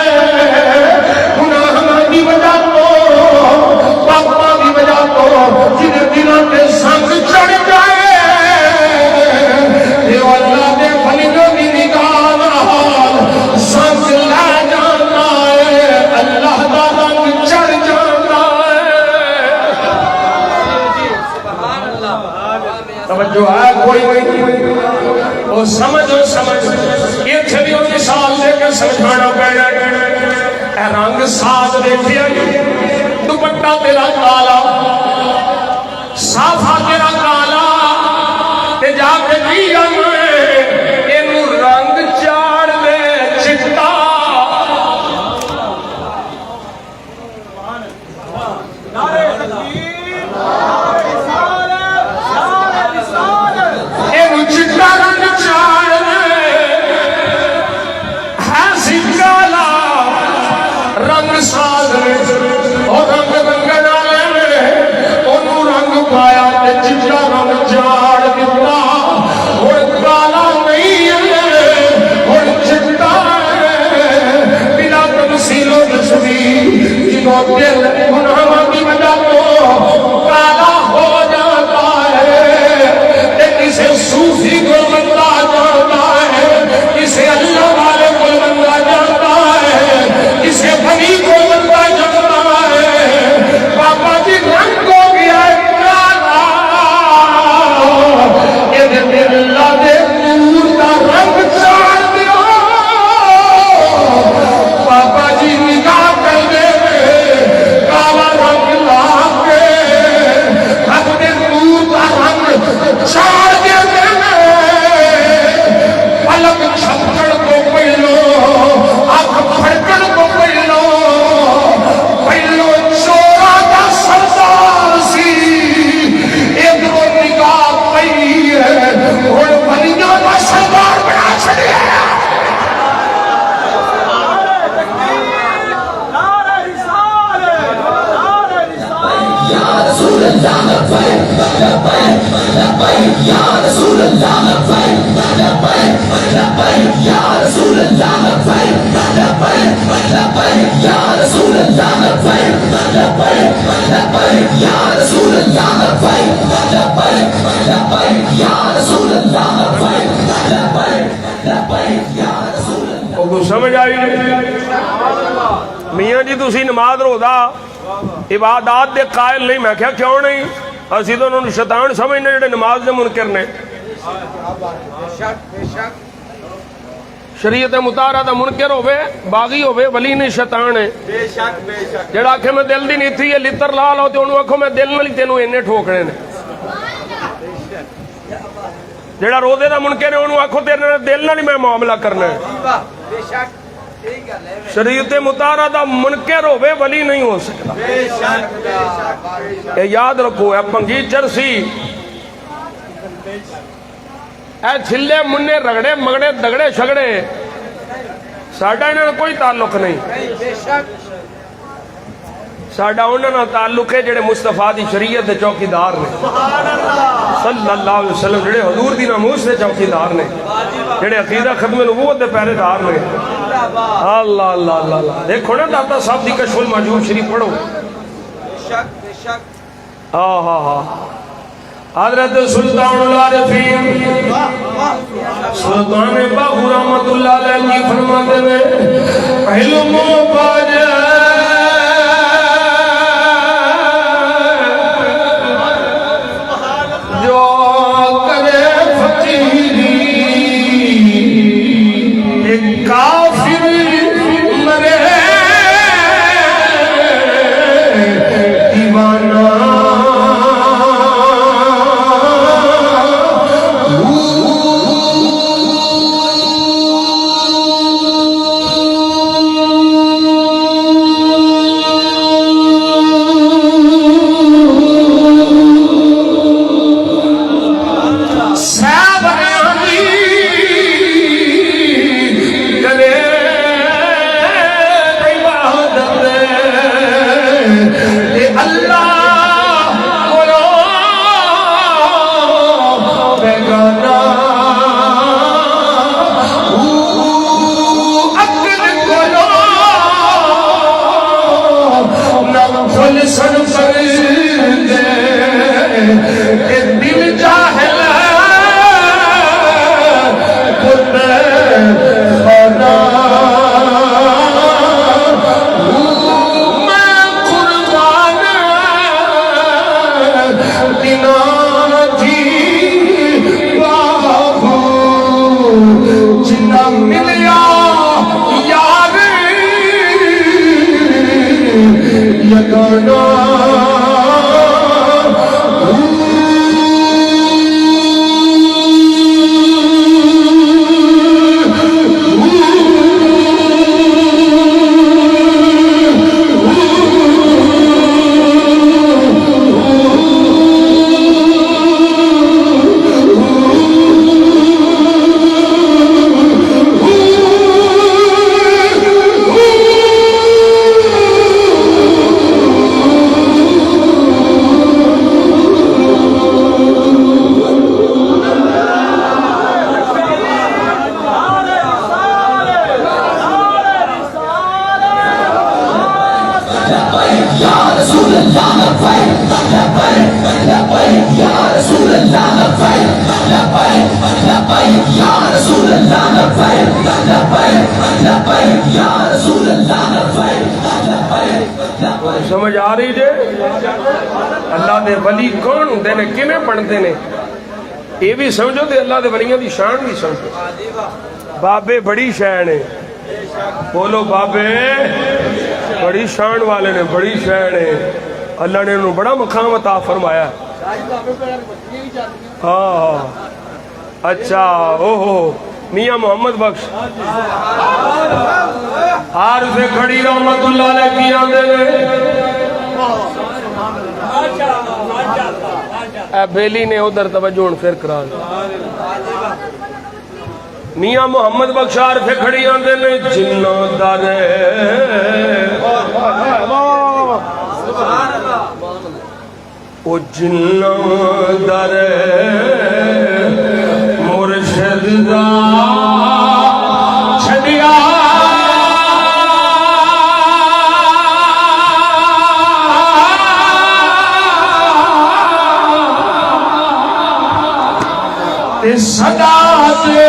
Speaker 2: جنہیں دلوں کے سنگ چڑھ جائے یہ اللہ دے فلیوں کی نگاہ سنگ لے جانا ہے, اللہ دا رنگ چڑھ جانا ہے. توجہ ہے کوئی نہیں, وہ سمجھ یہ چھوی وہ مثال دے کے سمجھانا پڑنا. اے رنگ ساز دیکھیا دوپٹہ تیرا کالا, صافہ تیرا کالا, تے جا کے دیا میں اینو رنگ چاڑ دے چٹا. اینو چٹا رنگ چاڑ دے ہے سی کالا رنگ ساز اور رنگ رنگن والے میں انہوں رنگ پایا تے چٹا رنگ چاڑ دیتا. اور کالا نہیں ہے اور چٹا ہے بلا تمثیل و تشبیہ. جنہوں دل گناہوں کی وجہ تو کالا ہو جاتا ہے, تے کسے صوفی کو بندہ جاتا ہے, کسے اللہ والے کو بندہ جاتا ہے, کسے بنی کو بندہ جاتا ہے. بابا جی رنگ ہو گیا ہے کالا, یہ اللہ دے نور کا رنگ چاڑ دیا. بابا جی نگاہ کر دے کالا رنگ لا کے رب دے نور کا رنگ چاڑ دے. پلک چھپڑ کو پہلو, آنکھ پھڑکڑ کو پہلو, پہلو چورا کا سردار سی, ایک دو نگاہ پئی ہے اور بلیاں کا سردار بنا چھڑے.
Speaker 3: یا رسول اللہ لبیک لبیک لبیک یا رسول اللہ لبیک لبیک لبیک یا رسول اللہ لبیک لبیک لبیک یا رسول اللہ لبیک لبیک لبیک یا رسول اللہ لبیک لبیک لبیک یا رسول اللہ لبیک لبیک لبیک یا رسول اللہ.
Speaker 2: وہ سمجھ آئی میاں جی تسی نماز روزہ عبادات دے قائل نہیں. میں کہا کیوں نہیں, اسی تو انہوں نے شیطان سمجھنے جڑے نماز دے منکر نے. شریعت مطالعہ دا منکر ہوئے باغی ہوئے ولی نہیں شیطان ہے. جڑا آکھے میں دل دی نہیں تھی یہ لتر لا لو تے انہوں آکھو میں دل نہ لی تینوں انہیں ٹھوکنے نے. جڑا روزے دا منکر ہے انہوں آکھو تیرے دل نہ لی میں معاملہ کرنا ہے. شریعت مطہرہ دا منکر ہوے ولی نہیں ہو سکتا. اے یاد رکھو اے پنگیچر سی اے چھلے مننے رگڑے مگڑے دگڑے شگڑے ساڈا انہاں کوئی تعلق نہیں. ساڈا انہاں نال تعلق ہے جڑے مصطفیٰ دی شریعت دے چوکیدار نے صلی اللہ علیہ وسلم، جڑے حضور دی ناموس دے چوکیدار نے، جڑے عقیدہ ختم نبوت دے پہرے دار نے. اللہ اللہ اللہ اللہ. دیکھو نا داتا صاحب دی کشف المحجوب شریف پڑھو. ہاں ہاں ہاں. حضرت سلطان العارفین سلطان باہو رحمت اللہ علیہ کی فرماتے ہیں علم و باج جو کرے فقیری ایک کافر مرے دیوانہ سمجھ آ رہی جے اللہ دے ولی کون ہوندے نے کنے بنتے نے یہ بھی سمجھو تے اللہ دے ولیاں دی شان بھی سمجھو. بابے بڑی شان ہے، بولو بابے بڑی شان والے نے، بڑی شان ہے. اللہ نے انہوں بڑا مقام عطا فرمایا. ہاں اچھا او ہو میاں محمد بخش ہار سے کھڑی رحمت اللہ علیہ کی آندے نے. اے بیلی نے ادھر توجہ پھر کرا میاں محمد بخش ہار سے کھڑی آندے نے جنہ در او جنہ در مرشد دا چھڑیا تے صدا دے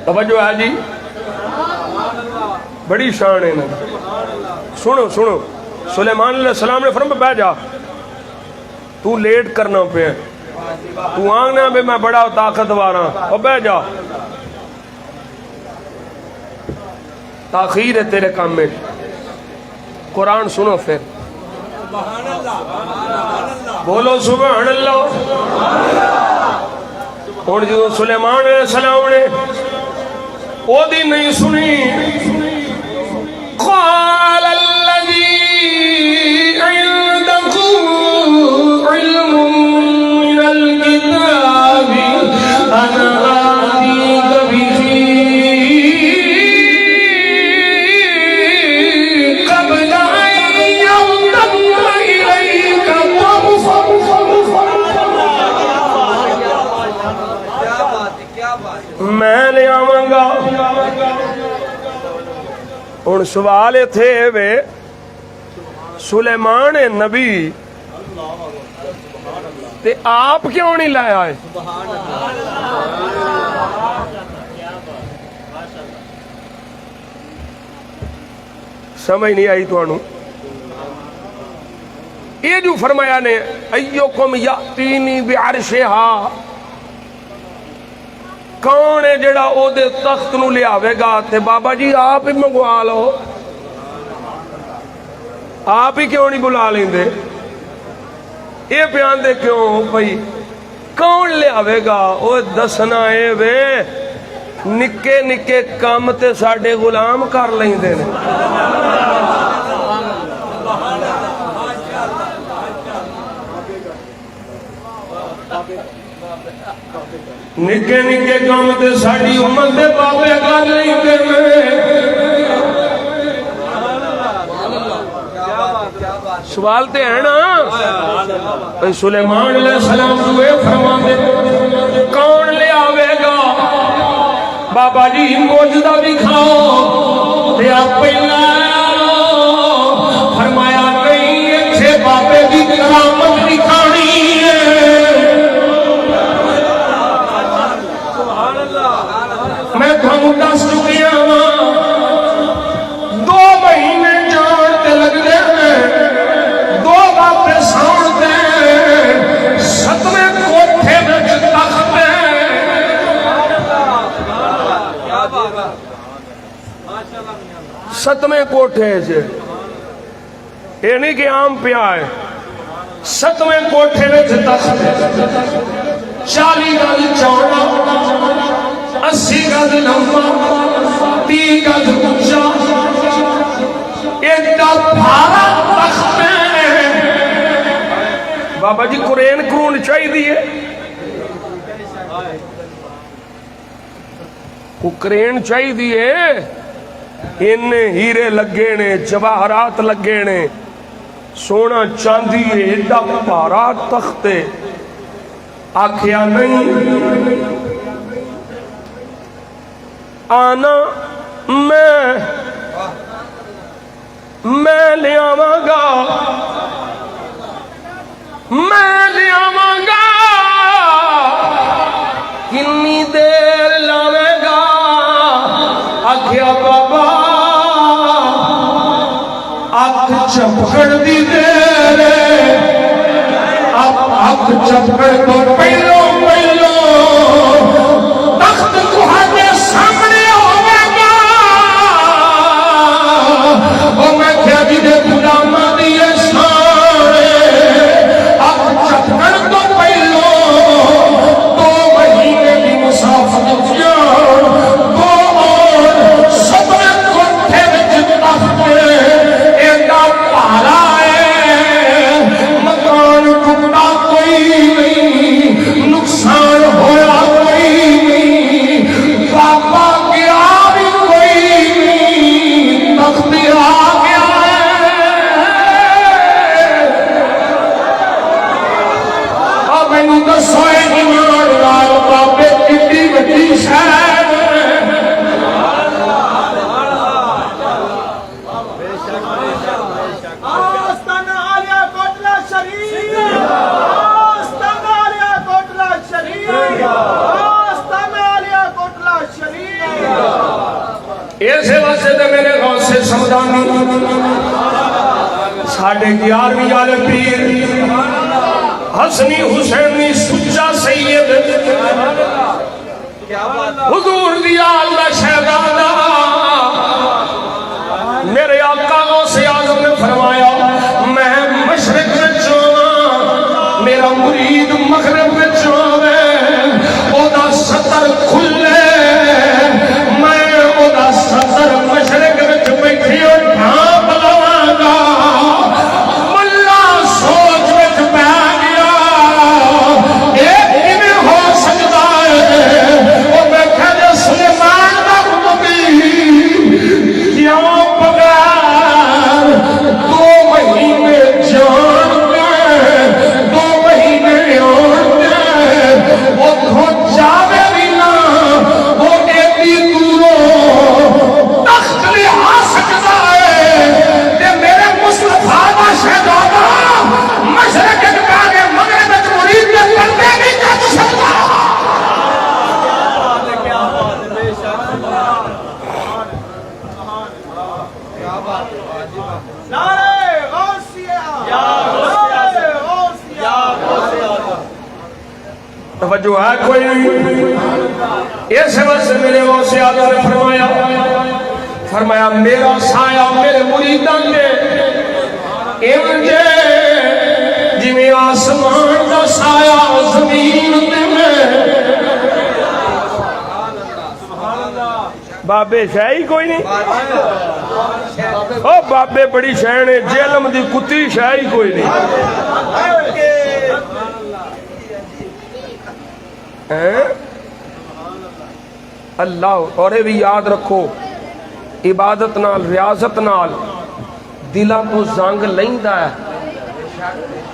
Speaker 2: توجہ ہے جی، بڑی شان ہے نا. سنو سنو، سلیمان علیہ السلام نے فرمایا بیٹھ جا، تو لیٹ کرنا پہ تو آنگنا بھی میں بڑا طاقتور ہاں، اور بیٹھ جا، تاخیر ہے تیرے کام میں. قرآن سنو پھر، بولو سبحان اللہ. ہوں جو سلیمان علیہ السلام نے او دی نہیں سنی، قال الذی عنده علم من الكتاب انا آتیک بہ قبل ان يرتد الیک طرفک. میں لے آواں گا. ہوں سوال تھے وے سلیمان نبی تے آپ کیوں نہیں لایا ہے؟ سمجھ نہیں آئی تو انہوں یہ جو فرمایا نے ایوکم یاتینی بعرشہا، کون ہے جڑا او دے تخت نو لے آوے گا؟ تے بابا جی آپ ہی منگوا لو، آپ ہی کیوں نہیں بلا لیں دے؟ یہ بیان دے کیوں بھئی کون لے آوے گا؟ او دسنا اے وے نکے نکے کام تے ساڈے غلام کر لیں دے نے. نکے نکے کام تے ساڈی امت دے بابے کر لیندے سوال تے ہے نا. سلیمان علیہ السلام کو فرماندے کون لے آوے گا؟ بابا جی موجودہ بھی کھاؤ تے آپ پہلا فرمایا نہیں اچھے بابے کی کرامت دکھانی ہے. میں تھانوں دس چکیا ہاں 2 مہینے جان تے لگ دے، 2 واپس آن دے، 7ویں کوٹھے وچ تخت ہے. 7ویں کوٹھے سے یہ نہیں کہ عام پیا ہے، 7ویں کوٹھے وچ تخت ہے. 40 گز چوڑا، 80 گز لمبا، 30 گز اونچا، ایڈا بھارا تخت ہے. بابا جی کرین کرون چاہیے، کرین چاہیے. ان ہیرے لگے نے، جواہرات لگے نے، سونا چاندی ہے، ایڈا بھارا تخت ہے. آکھیا نہیں آنا میں لے آواں گا، میں لے آواں گا. کنی دیر لاوے گا؟ آکھیا بابا اکھ چپکڑ دی دیر ہے، اب اکھ چپکڑ تو پہلو پہلو تخت تہاڈے سامنے ہوے گا. او میں کیا جی دے غلاماں دی شان اکھ چپکڑ تو پہلو 2 مہینے دی مسافت جان 2 اور 7ویں کوٹھے وچ تخت ایڈا بھارا ہے، مکان ٹوٹا کوئی نہیں، نقصان ہویا کوئی نہیں، بابا گیا بھی کوئی نہیں، تخت آ گیا ہے. اب مینوں دسو ایمان نال بابے کتنی وڈی شے
Speaker 4: آستانہ عالیہ کوٹلہ شریف
Speaker 2: اسے واسطے تے میرے غوث سے سمدانی ساڑھے 11ویں والے پیر حسنی حسینی سچا سید حضور دی آل دا شہزادہ میرے آقا غوث اعظم نے فرمایا میں مشرق میں چاہاں میرا مرید مغرب میں چاہے او دا سطر کھلے میں او دا سطر مشرق میں بیٹھی اور ڈھانپ لواں گا ملا سوچ میں بہ گیا ایک میں ہو سکتا ہے وہ میں کہنے سلیمان دا نبی کیوں بغیر 2 مہینے جان گئے 2 مہینے آن گئے وہ کھو جاوے بھی نہ وہ ایتی دوروں تخت لے آ سکتا ہے کہ میرے مصطفیٰ دا شہزادہ مشرق کے مغرب میں مرید کے پردے نہیں کر سکتا توجہ ہے کوئی نہیں اس وقت سے میرے غوث اعظم نے فرمایا میرا سایہ میرے مریدان دے انجے جویں آسمان دا سایہ زمین تے میں بابے شاہی کوئی نہیں او بابے بڑی شہن ہے جیلم دی کتی شاہی کوئی نہیں اللہ اور بھی یاد رکھو عبادت نال ریاضت نال دلاں تو زنگ لیندا ہے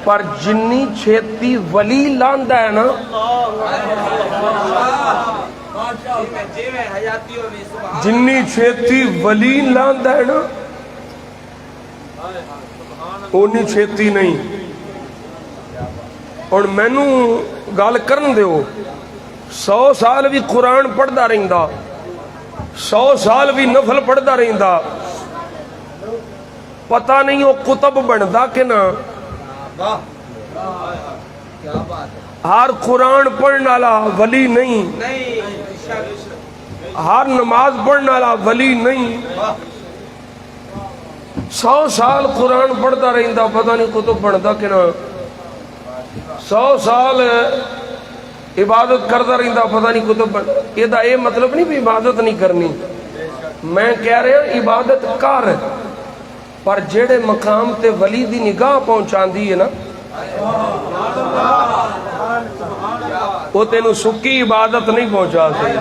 Speaker 2: پر جنی چھیتی ولی لاندا ہے نا جنی چھیتی ولی لاندا ہے نا اونی چھیتی نہیں اور مینوں گل کرن دیو 100 سال بھی قرآن پڑھدا رہندا 100 سال بھی نفل پڑھدا رہندا پتہ نہیں وہ کتب بندا کہ نہ ہر قرآن پڑھنے والا ولی نہیں ہر نماز پڑھنے والا ولی نہیں 100 سال قرآن پڑھدا رہندا پتہ نہیں کتب بندا کہ نہ 100 سال عبادت کرتا رہتا پتہ نہیں کتب یہ مطلب نہیں بھی عبادت نہیں کرنی میں کہہ رہا عبادت کر پر جیڑے مقام تے ولی دی نگاہ پہنچاندی ہے نا وہ تینوں سکی عبادت نہیں پہنچا سکتی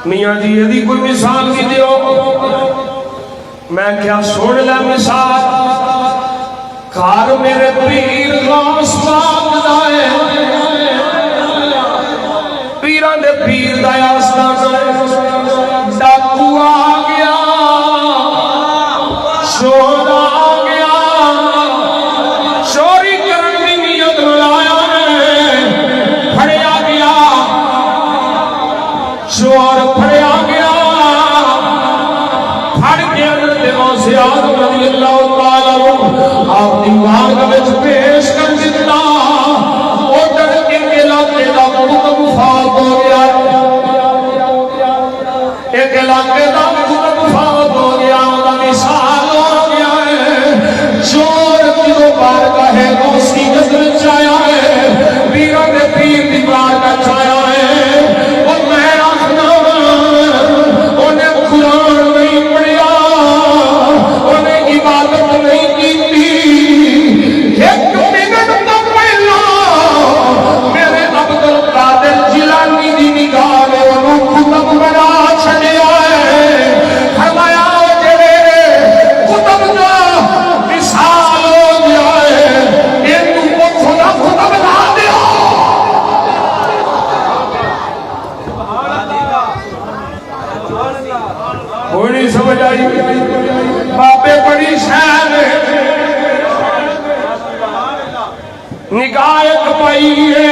Speaker 2: میاں جی یہ کوئی مثال بھی دیو میں کیا سن لے مثال کار میرے پیر غوث پاک دائے پیران دے پیر دایا آستان ڈاکو آ گیا شور آ گیا چوری کرن دی نیت لایا پھڑیا گیا چور پھڑیا گیا پھڑ کے حضرت غوث اعظم رضی اللہ تعالیٰ آپ دیوار کا بچ پیش کر دیتا وہ ڈر کے علاقے کا حکم فات ہو گیا ایک علاقے کا حکم فات ہو گیا وہ مثال ہو گیا ہے چور کی دوبار کا ہے غوثی نظر چایا ہے پیروں نے پیر دیوار کا چایا ہے وہ میں آخنا انہیں قرآن نہیں پڑھیا انہیں عبادت نہیں کی میرے عبدالقادر جیلانی دی نگاہ نے انہوں کتب بنا چھڑیا ہے فرمایا جڑے کتب دا مثال ہو گیا ہے انہوں کو خدا بنا دیا کوئی نہیں سمجھ آئی بابے بڑی شہر نگاہ کمائی ہے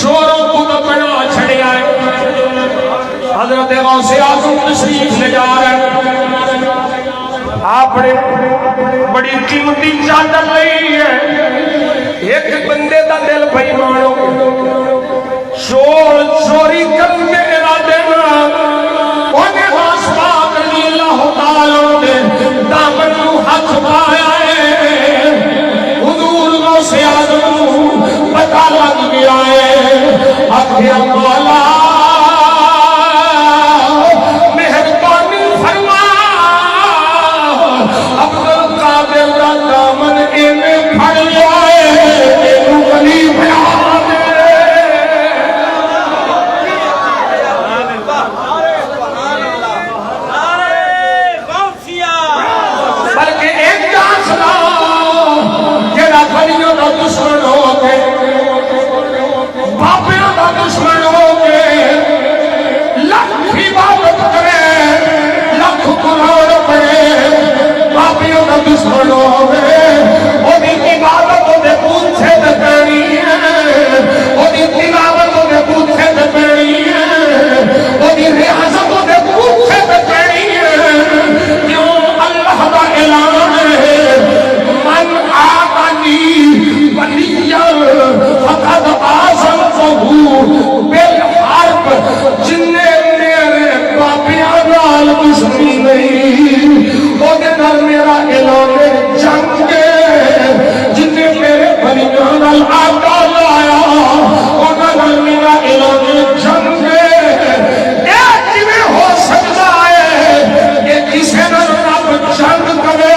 Speaker 2: چوروں کو تو بنا چھڑیا ہے حضرت غوث اعظم تشریف لے جا رہے ہیں، آپ نے بڑی قیمتی چادر لئی ہے، ایک بندے دا دل بھائی مانو چوری کرنے ارادے نہ انہیں غوث پاک رضی اللہ تعالیٰ نے دامن نو ہاتھ پایا ہے، حضور غوث اعظم پتہ لگ گیا ہے، آخیا مولا مہربانی فرما عبد القادر دا دامن ایویں پھڑ لیا ہے اینوں ولی بنا دے۔ بلکہ ایک داخلہ جڑا ولیوں دا دشمن ہو کے بابیوں دا دشمن ہو کے لکھ عبادت کرے، لکھ قرآن پڑھے، بابیوں دا دشمن ہو گئے، وہ دی عبادت دے پوچھے تے پینی ہے، وہ دی تلاوت دے پوچھے تے پینی ہے، وہ دی ریاضت دے پوچھے تے پینی ہے، کیوں اللہ دا اعلان ہے من آتانی ولیاً فقد آذنتہ بالحرب، جن نے میرے باپیاں نال دشمنی نہیں وہ دے نال میرا اعلان جنگ ہے، جن نے میرے ولیاں نال آقا لایا انہاں نال میرا اعلان جنگ ہے۔ ایک جویں ہو سکتا ہے کہ کسے نال رب جنگ کرے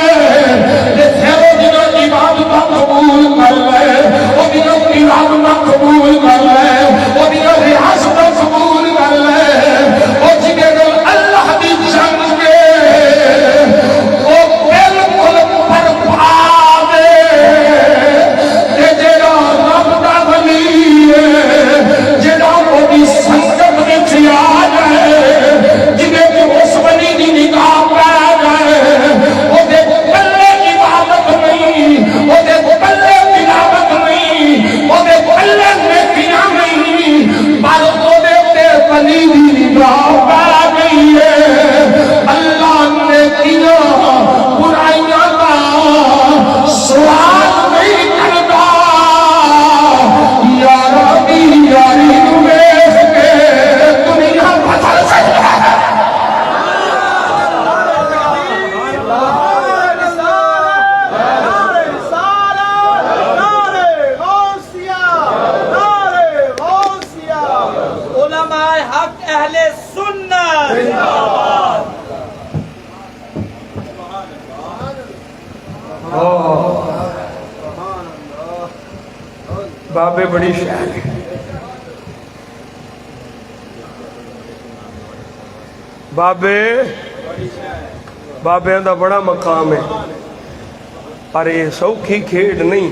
Speaker 2: تے پھر وہ جنہاں عبادت قبول کر لے، وہ جنہاں تلاوت قبول کر لے، وہ جنہاں ریاضت قبول کر لے، وہ جنہاں نال اللہ دی جنگ کے وہ بالکل برباد ہے، تے جڑا رب دا ولی ہے، جڑا وہی سنگت وچ آ جائے، جنہیں کہ اس ولی دی نگاہ پہ جائے، وہ دے پلے عبادت نہیں، وہ دے پلے تلاوت نہیں، وہ دے پلے نیکیاں نہیں، پر وہ دے ولی دی نگاہ پہ گئی ہے۔ اللہ نیکیاں برائیاں کا سوال نہیں کرتا، یارا دی یاری نو ویکھ کے دنیا بدل سکتا ہے۔
Speaker 4: علماء حق اہل سنت
Speaker 2: بابے بڑی شان ہے، بابے دا بڑا مقام ہے، پر یہ سوکھی کھیڈ نہیں،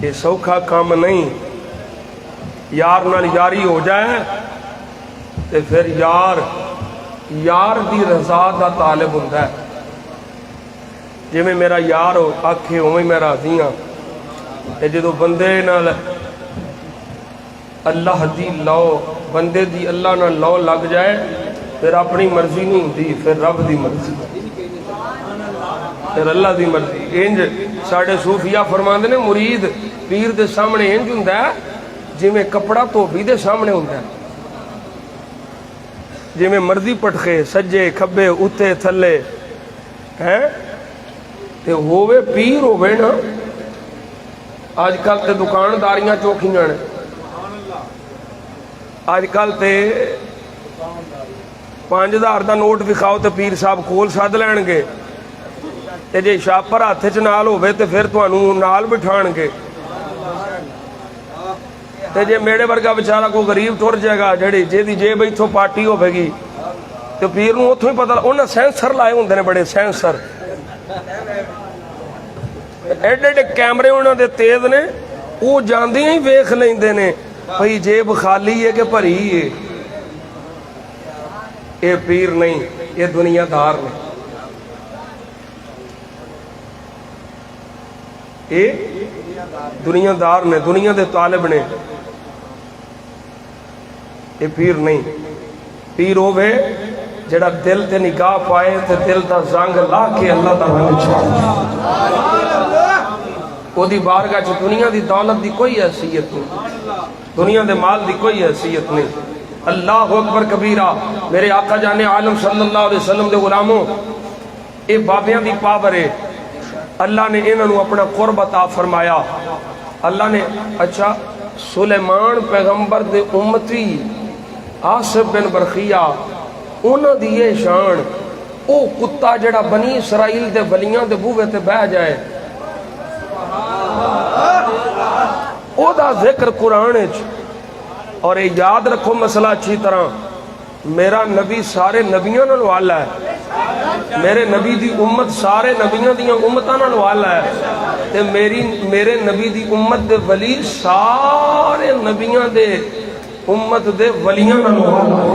Speaker 2: یہ سوکھا کام نہیں۔ یار نال یاری ہو جائے تے پھر یار دی رضا دا طالب ہوتا ہے، جی میں میرا یار ہو آکھے ہوئے میں راضی ہاں، تے جدو بندے نال اللہ دی لو، بندے دی اللہ نال لو لگ جائے پھر اپنی مرضی نہیں ہوتی، پھر رب دی مرضی، پھر اللہ دی مرضی۔ انج ساڑھے صوفیہ فرماندے نے مرید پیر دے سامنے انج ہوندا ہے جی میں کپڑا دھوبی دے سامنے ہوندا ہے، جی میں مرضی پٹخے سجے کھبے اتھے تھلے ہیں تے ہووے پیر ہووے نا۔ آج کل تے دکانداریاں چوکھیاں نے، آج کل تے 5000 دا نوٹ وکھاؤ تے پیر صاحب کول سد لین گے، تے جے شاپر ہاتھ چ نال ہووے تے پھر تانوں نال بٹھان گے، تے جے میرے ورگا بیچارہ کوئی غریب ٹر جائے گا جڑی جیدی جیب ایتھوں پارٹی ہوے گی تے پیر نوں اوتھوں ہی پتہ انہاں سینسر لائے ہوندے نے، بڑے سینسر ایڈے ایڈے کیمرے انہاں دے تیز نے، وہ جاندیاں ہی ویکھ لیندے نے بھئی جیب خالی ہے کہ بھری ہے۔ یہ پیر نہیں، یہ دنیا دار نے، یہ دنیا دار نے، دنیا دے طالب نے۔ یہ پیر نہیں. پیر ہوے جڑا دل تے نگاہ پائے تے دل دا زنگ لا کے اللہ تعالی نے چھوڑ او دی بارگاہ چ دنیا دی دولت دی کوئی حیثیت نہیں, دنیا دے مال دی کوئی حیثیت نہیں. اللہ اکبر کبیرہ. میرے آقا جان عالم صلی اللہ علیہ وسلم دے غلاموں, اے بابیاں دی پاور ہے. اللہ نے انہاں نو اپنا قرب عطا فرمایا. اللہ نے اچھا سلیمان پیغمبر دے امتی آصف بن برخیہ انہاں دی یہ شان, او کتا جڑا بنی اسرائیل دے ولیاں دے بوہے تے بہ جائے او دا ذکر قرآن وچ. اور یہ یاد رکھو مسئلہ اچھی طرح, میرا نبی سارے نبیوں نال والا ہے, میرے نبی دی امت سارے نبیوں دیاں امتاں نال والا ہے, تے میرے نبی دی امت دے ولی سارے نبیوں دے امت دے ولیاں نال والا ہے.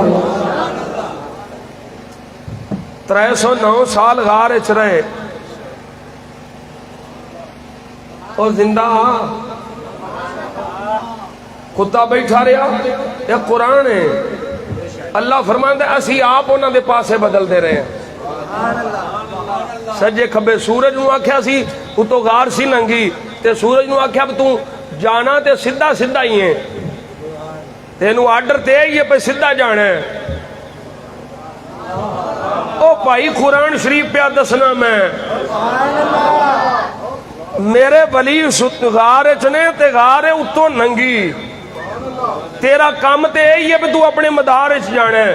Speaker 2: 309 سال غار وچ رہے اور زندہ کتا بیٹھا رہا. یہ قرآن ہے. اللہ فرماندا ہے اسی آپ انہاں دے پاسے بدل دے رہے ہیں. سجے کھبے سورج نو آکھیا سی اتو غار سی لنگھی تے سورج نو آکھیا تو جانا تے سیدھا سیدھا ہی ہے, تینوں آرڈر تے ہی ہے پہ سیدھا جانا ہے. او بھائی قرآن شریف پہ دسنا میں میرے ولی غار چنے تے غار اتو ننگی, تیرا کام تے یہی ہے کہ تو اپنے مدار وچ جانا ہے,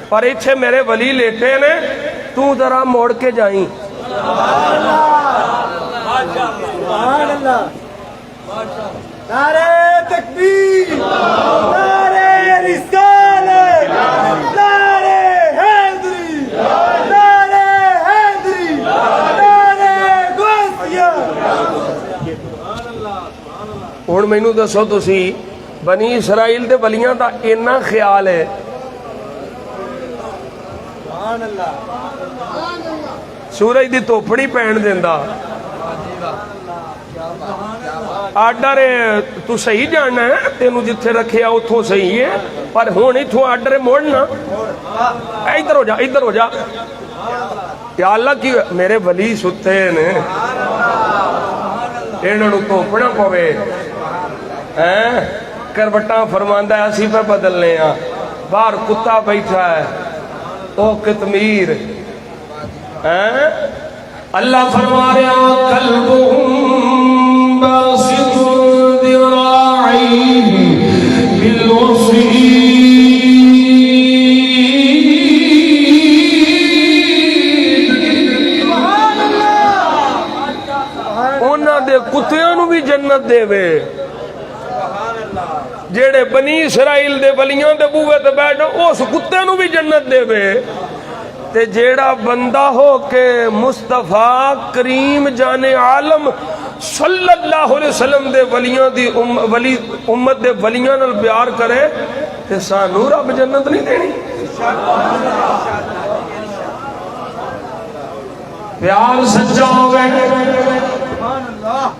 Speaker 2: پر ایتھے میرے ولی لیٹے نے تو ذرا موڑ کے جائیں.
Speaker 4: سبحان اللہ. نعرہ تکبیر, نعرہ رسالت, نعرہ حیدری, نعرہ حیدری, نعرہ غوثیہ.
Speaker 2: ہن مینوں دسو تسی بنی اسرائیل دے ولیاں دا اینا خیال ہے, سورج دی توپڑی پہن دیندا آرڈر تو صحیح جاننا ہے, تینوں جتھے رکھے اتھوں صحیح ہے, پر ہون اتھوں آرڈر موڑنا, ادھر ہو جا ادھر ہو جا. یا اللہ کی میرے ولی ستے نے انہاں نوں توپنا پوے کروٹاں فرماندا ہے اسی پہ بدلنے ہاں. باہر کتا بیٹھا ہے او قطمیر. اللہ فرما رہا قلبهم باسط ذراعيه بالوصيد, انہاں دے کتیاں نو بھی جنت دے وے جیڑے بنی اسرائیل دے ولیاں دے بوہے تے بیٹھے اس کتے نو بھی جنت دے وے, تے جیڑا بندہ ہو کے مصطفیٰ کریم جان عالم صلی اللہ علیہ وسلم دے ولیاں دی امت دے ولیاں نال پیار کرے تے سانو رب جنت نہیں دینی. پیار سچا ہو گئے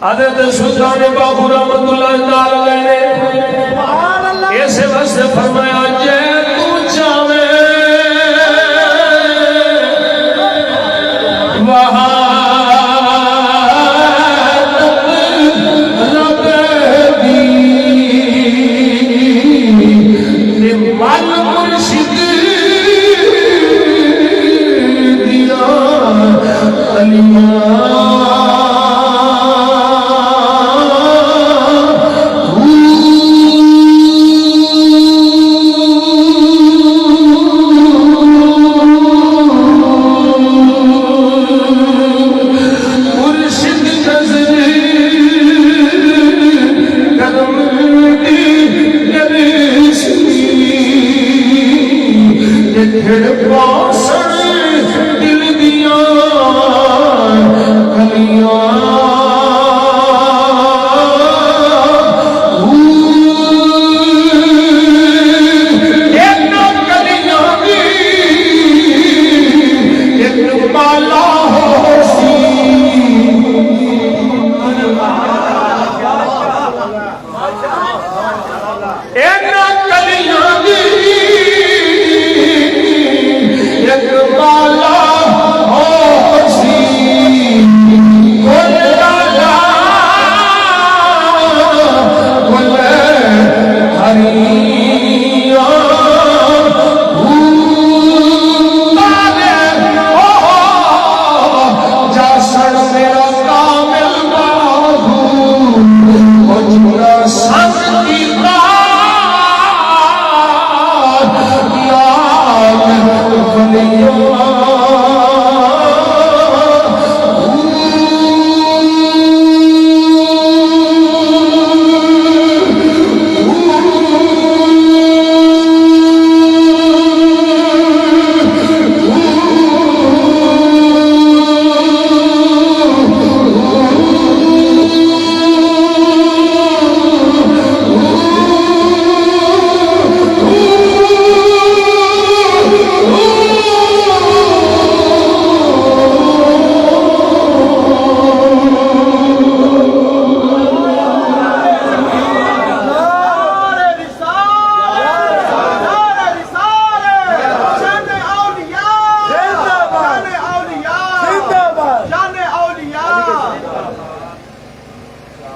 Speaker 2: حضرت سلطان باہو رحمت اللہ تعالی نے ایسے واسطے فرمایا جے تو چاہے وہاں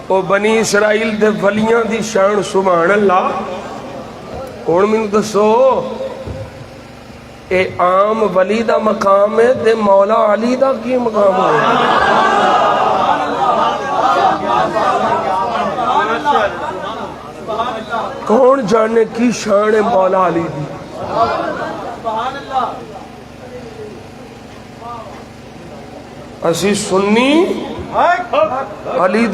Speaker 2: او بنی اسرائیل دے ولیاں دی شان سبحان اللہ ہن مینوں دسو اے عام ولی دا مقام ہے تے مولا علی دا کی مقام ہے کون جانے کی شان ہے مولا علی دی اسی سنی علی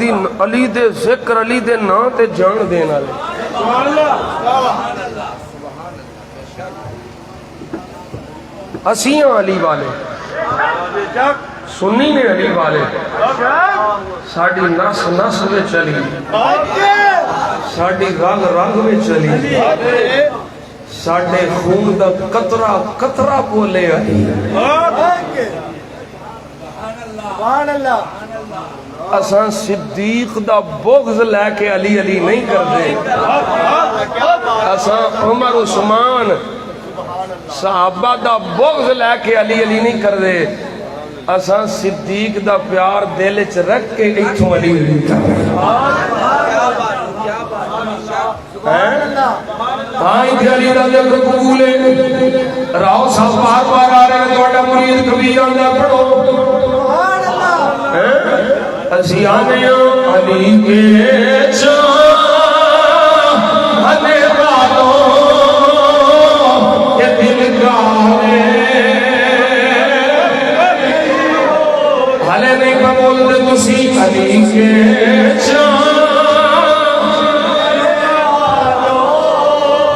Speaker 2: دے ذکر علی دے نا تے جان دین والے اسیاں علی والے سنی نے علی والے ساڑی نس نس میں چلی ساڑی رگ رگ میں چلی ساڑے خون دا قطرہ قطرہ بولے علی اساں صدیق دا بغض لے کے علی علی نہیں کردے اساں عمر عثمان صحابہ دا بغض لے کے علی علی نہیں کردے اساں صدیق دا پیار دل چ رکھ کے ایتھوں علی علی کردے ہاں علی دا ذکر قبول ہے راؤ صاحب بار بار آ رہے ہیں تہاڈا مرید کبھی آندا پڑھو اسی آنے علی کے چاہنے والوں کے دل گانے حالے نہیں قبول دے تسی علی کے چاہنے والوں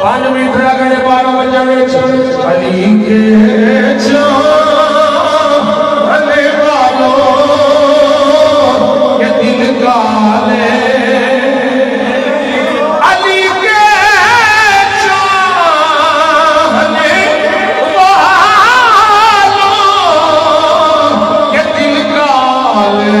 Speaker 2: 5 منٹ لگنے 12 بجے علی کے چاہنے والوں گالے علی کے چاہنے والوں کے دل گالے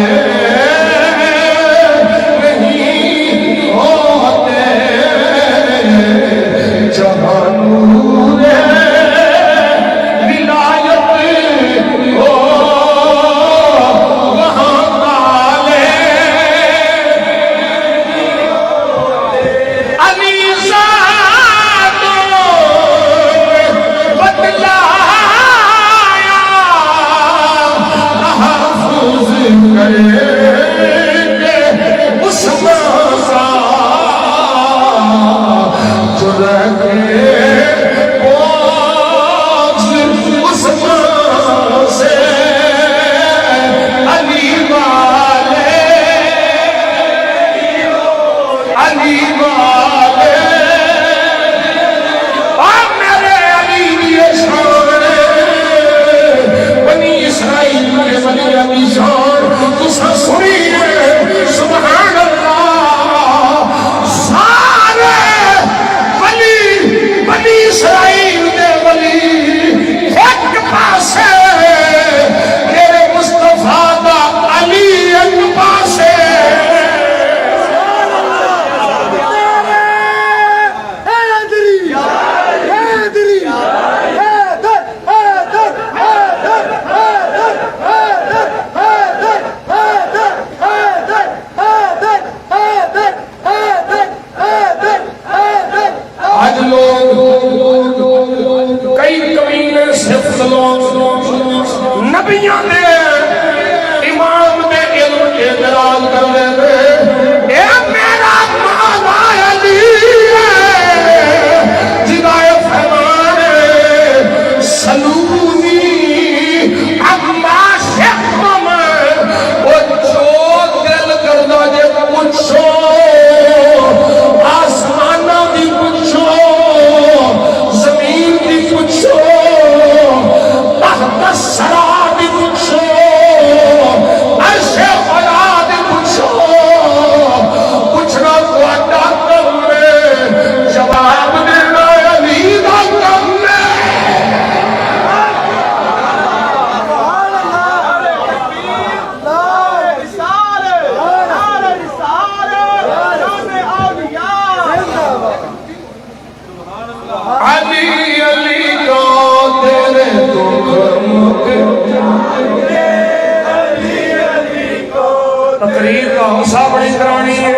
Speaker 2: تقریر کا حوصہ بڑی کرانی ہے.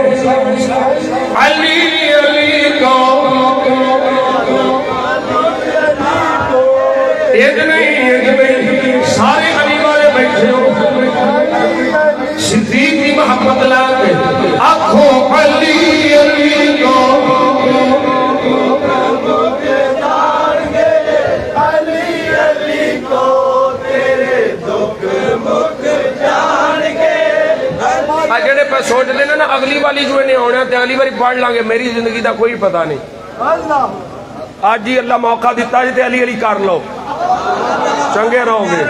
Speaker 2: علی علی کو ایک نہیں سارے علی والے بیٹھے ہو. صدیق کی محبت لا کے آنکھوں علی علی کو جڑے پہ سوچ دینا نا اگلی والی جو نہیں ہونا تے اگلی باری پڑھ لیں گے. میری زندگی دا کوئی پتہ نہیں. آج ہی اللہ موقع دیتا ہے تے علی علی کر لو, چنگے رہو گے.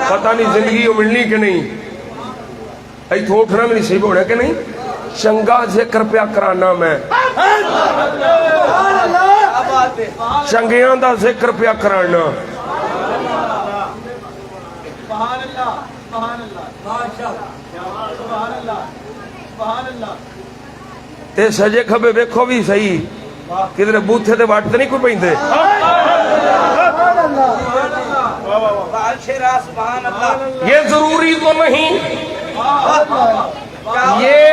Speaker 2: پتہ نہیں زندگی ملنی کہ نہیں. ایتھوں اٹھنا بھی نہیں صحیح ہونا کہ نہیں. چنگا ذکر پیا کرانا میں, چنگیاں دا ذکر پیا کرانا. تے سجے کھبے ویکھو بھی صحیح کدھر بوتھے تے وٹ تے نہیں کوئی پیندے. یہ ضروری تو نہیں, یہ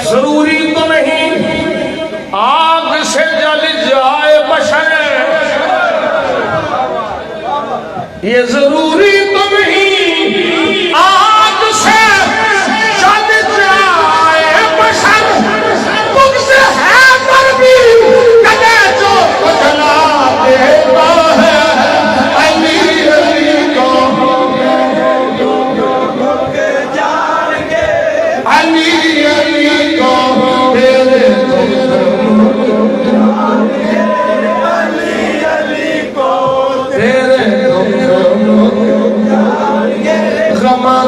Speaker 2: ضروری تو نہیں آگ سے جل جائے بشر, یہ ضروری تو نہیں آگ سے جل جائے بشر. تم سے ہے پر بھی کدے جو جلا دیتا ہے. علی علی کو علی علی کو تیرے غماں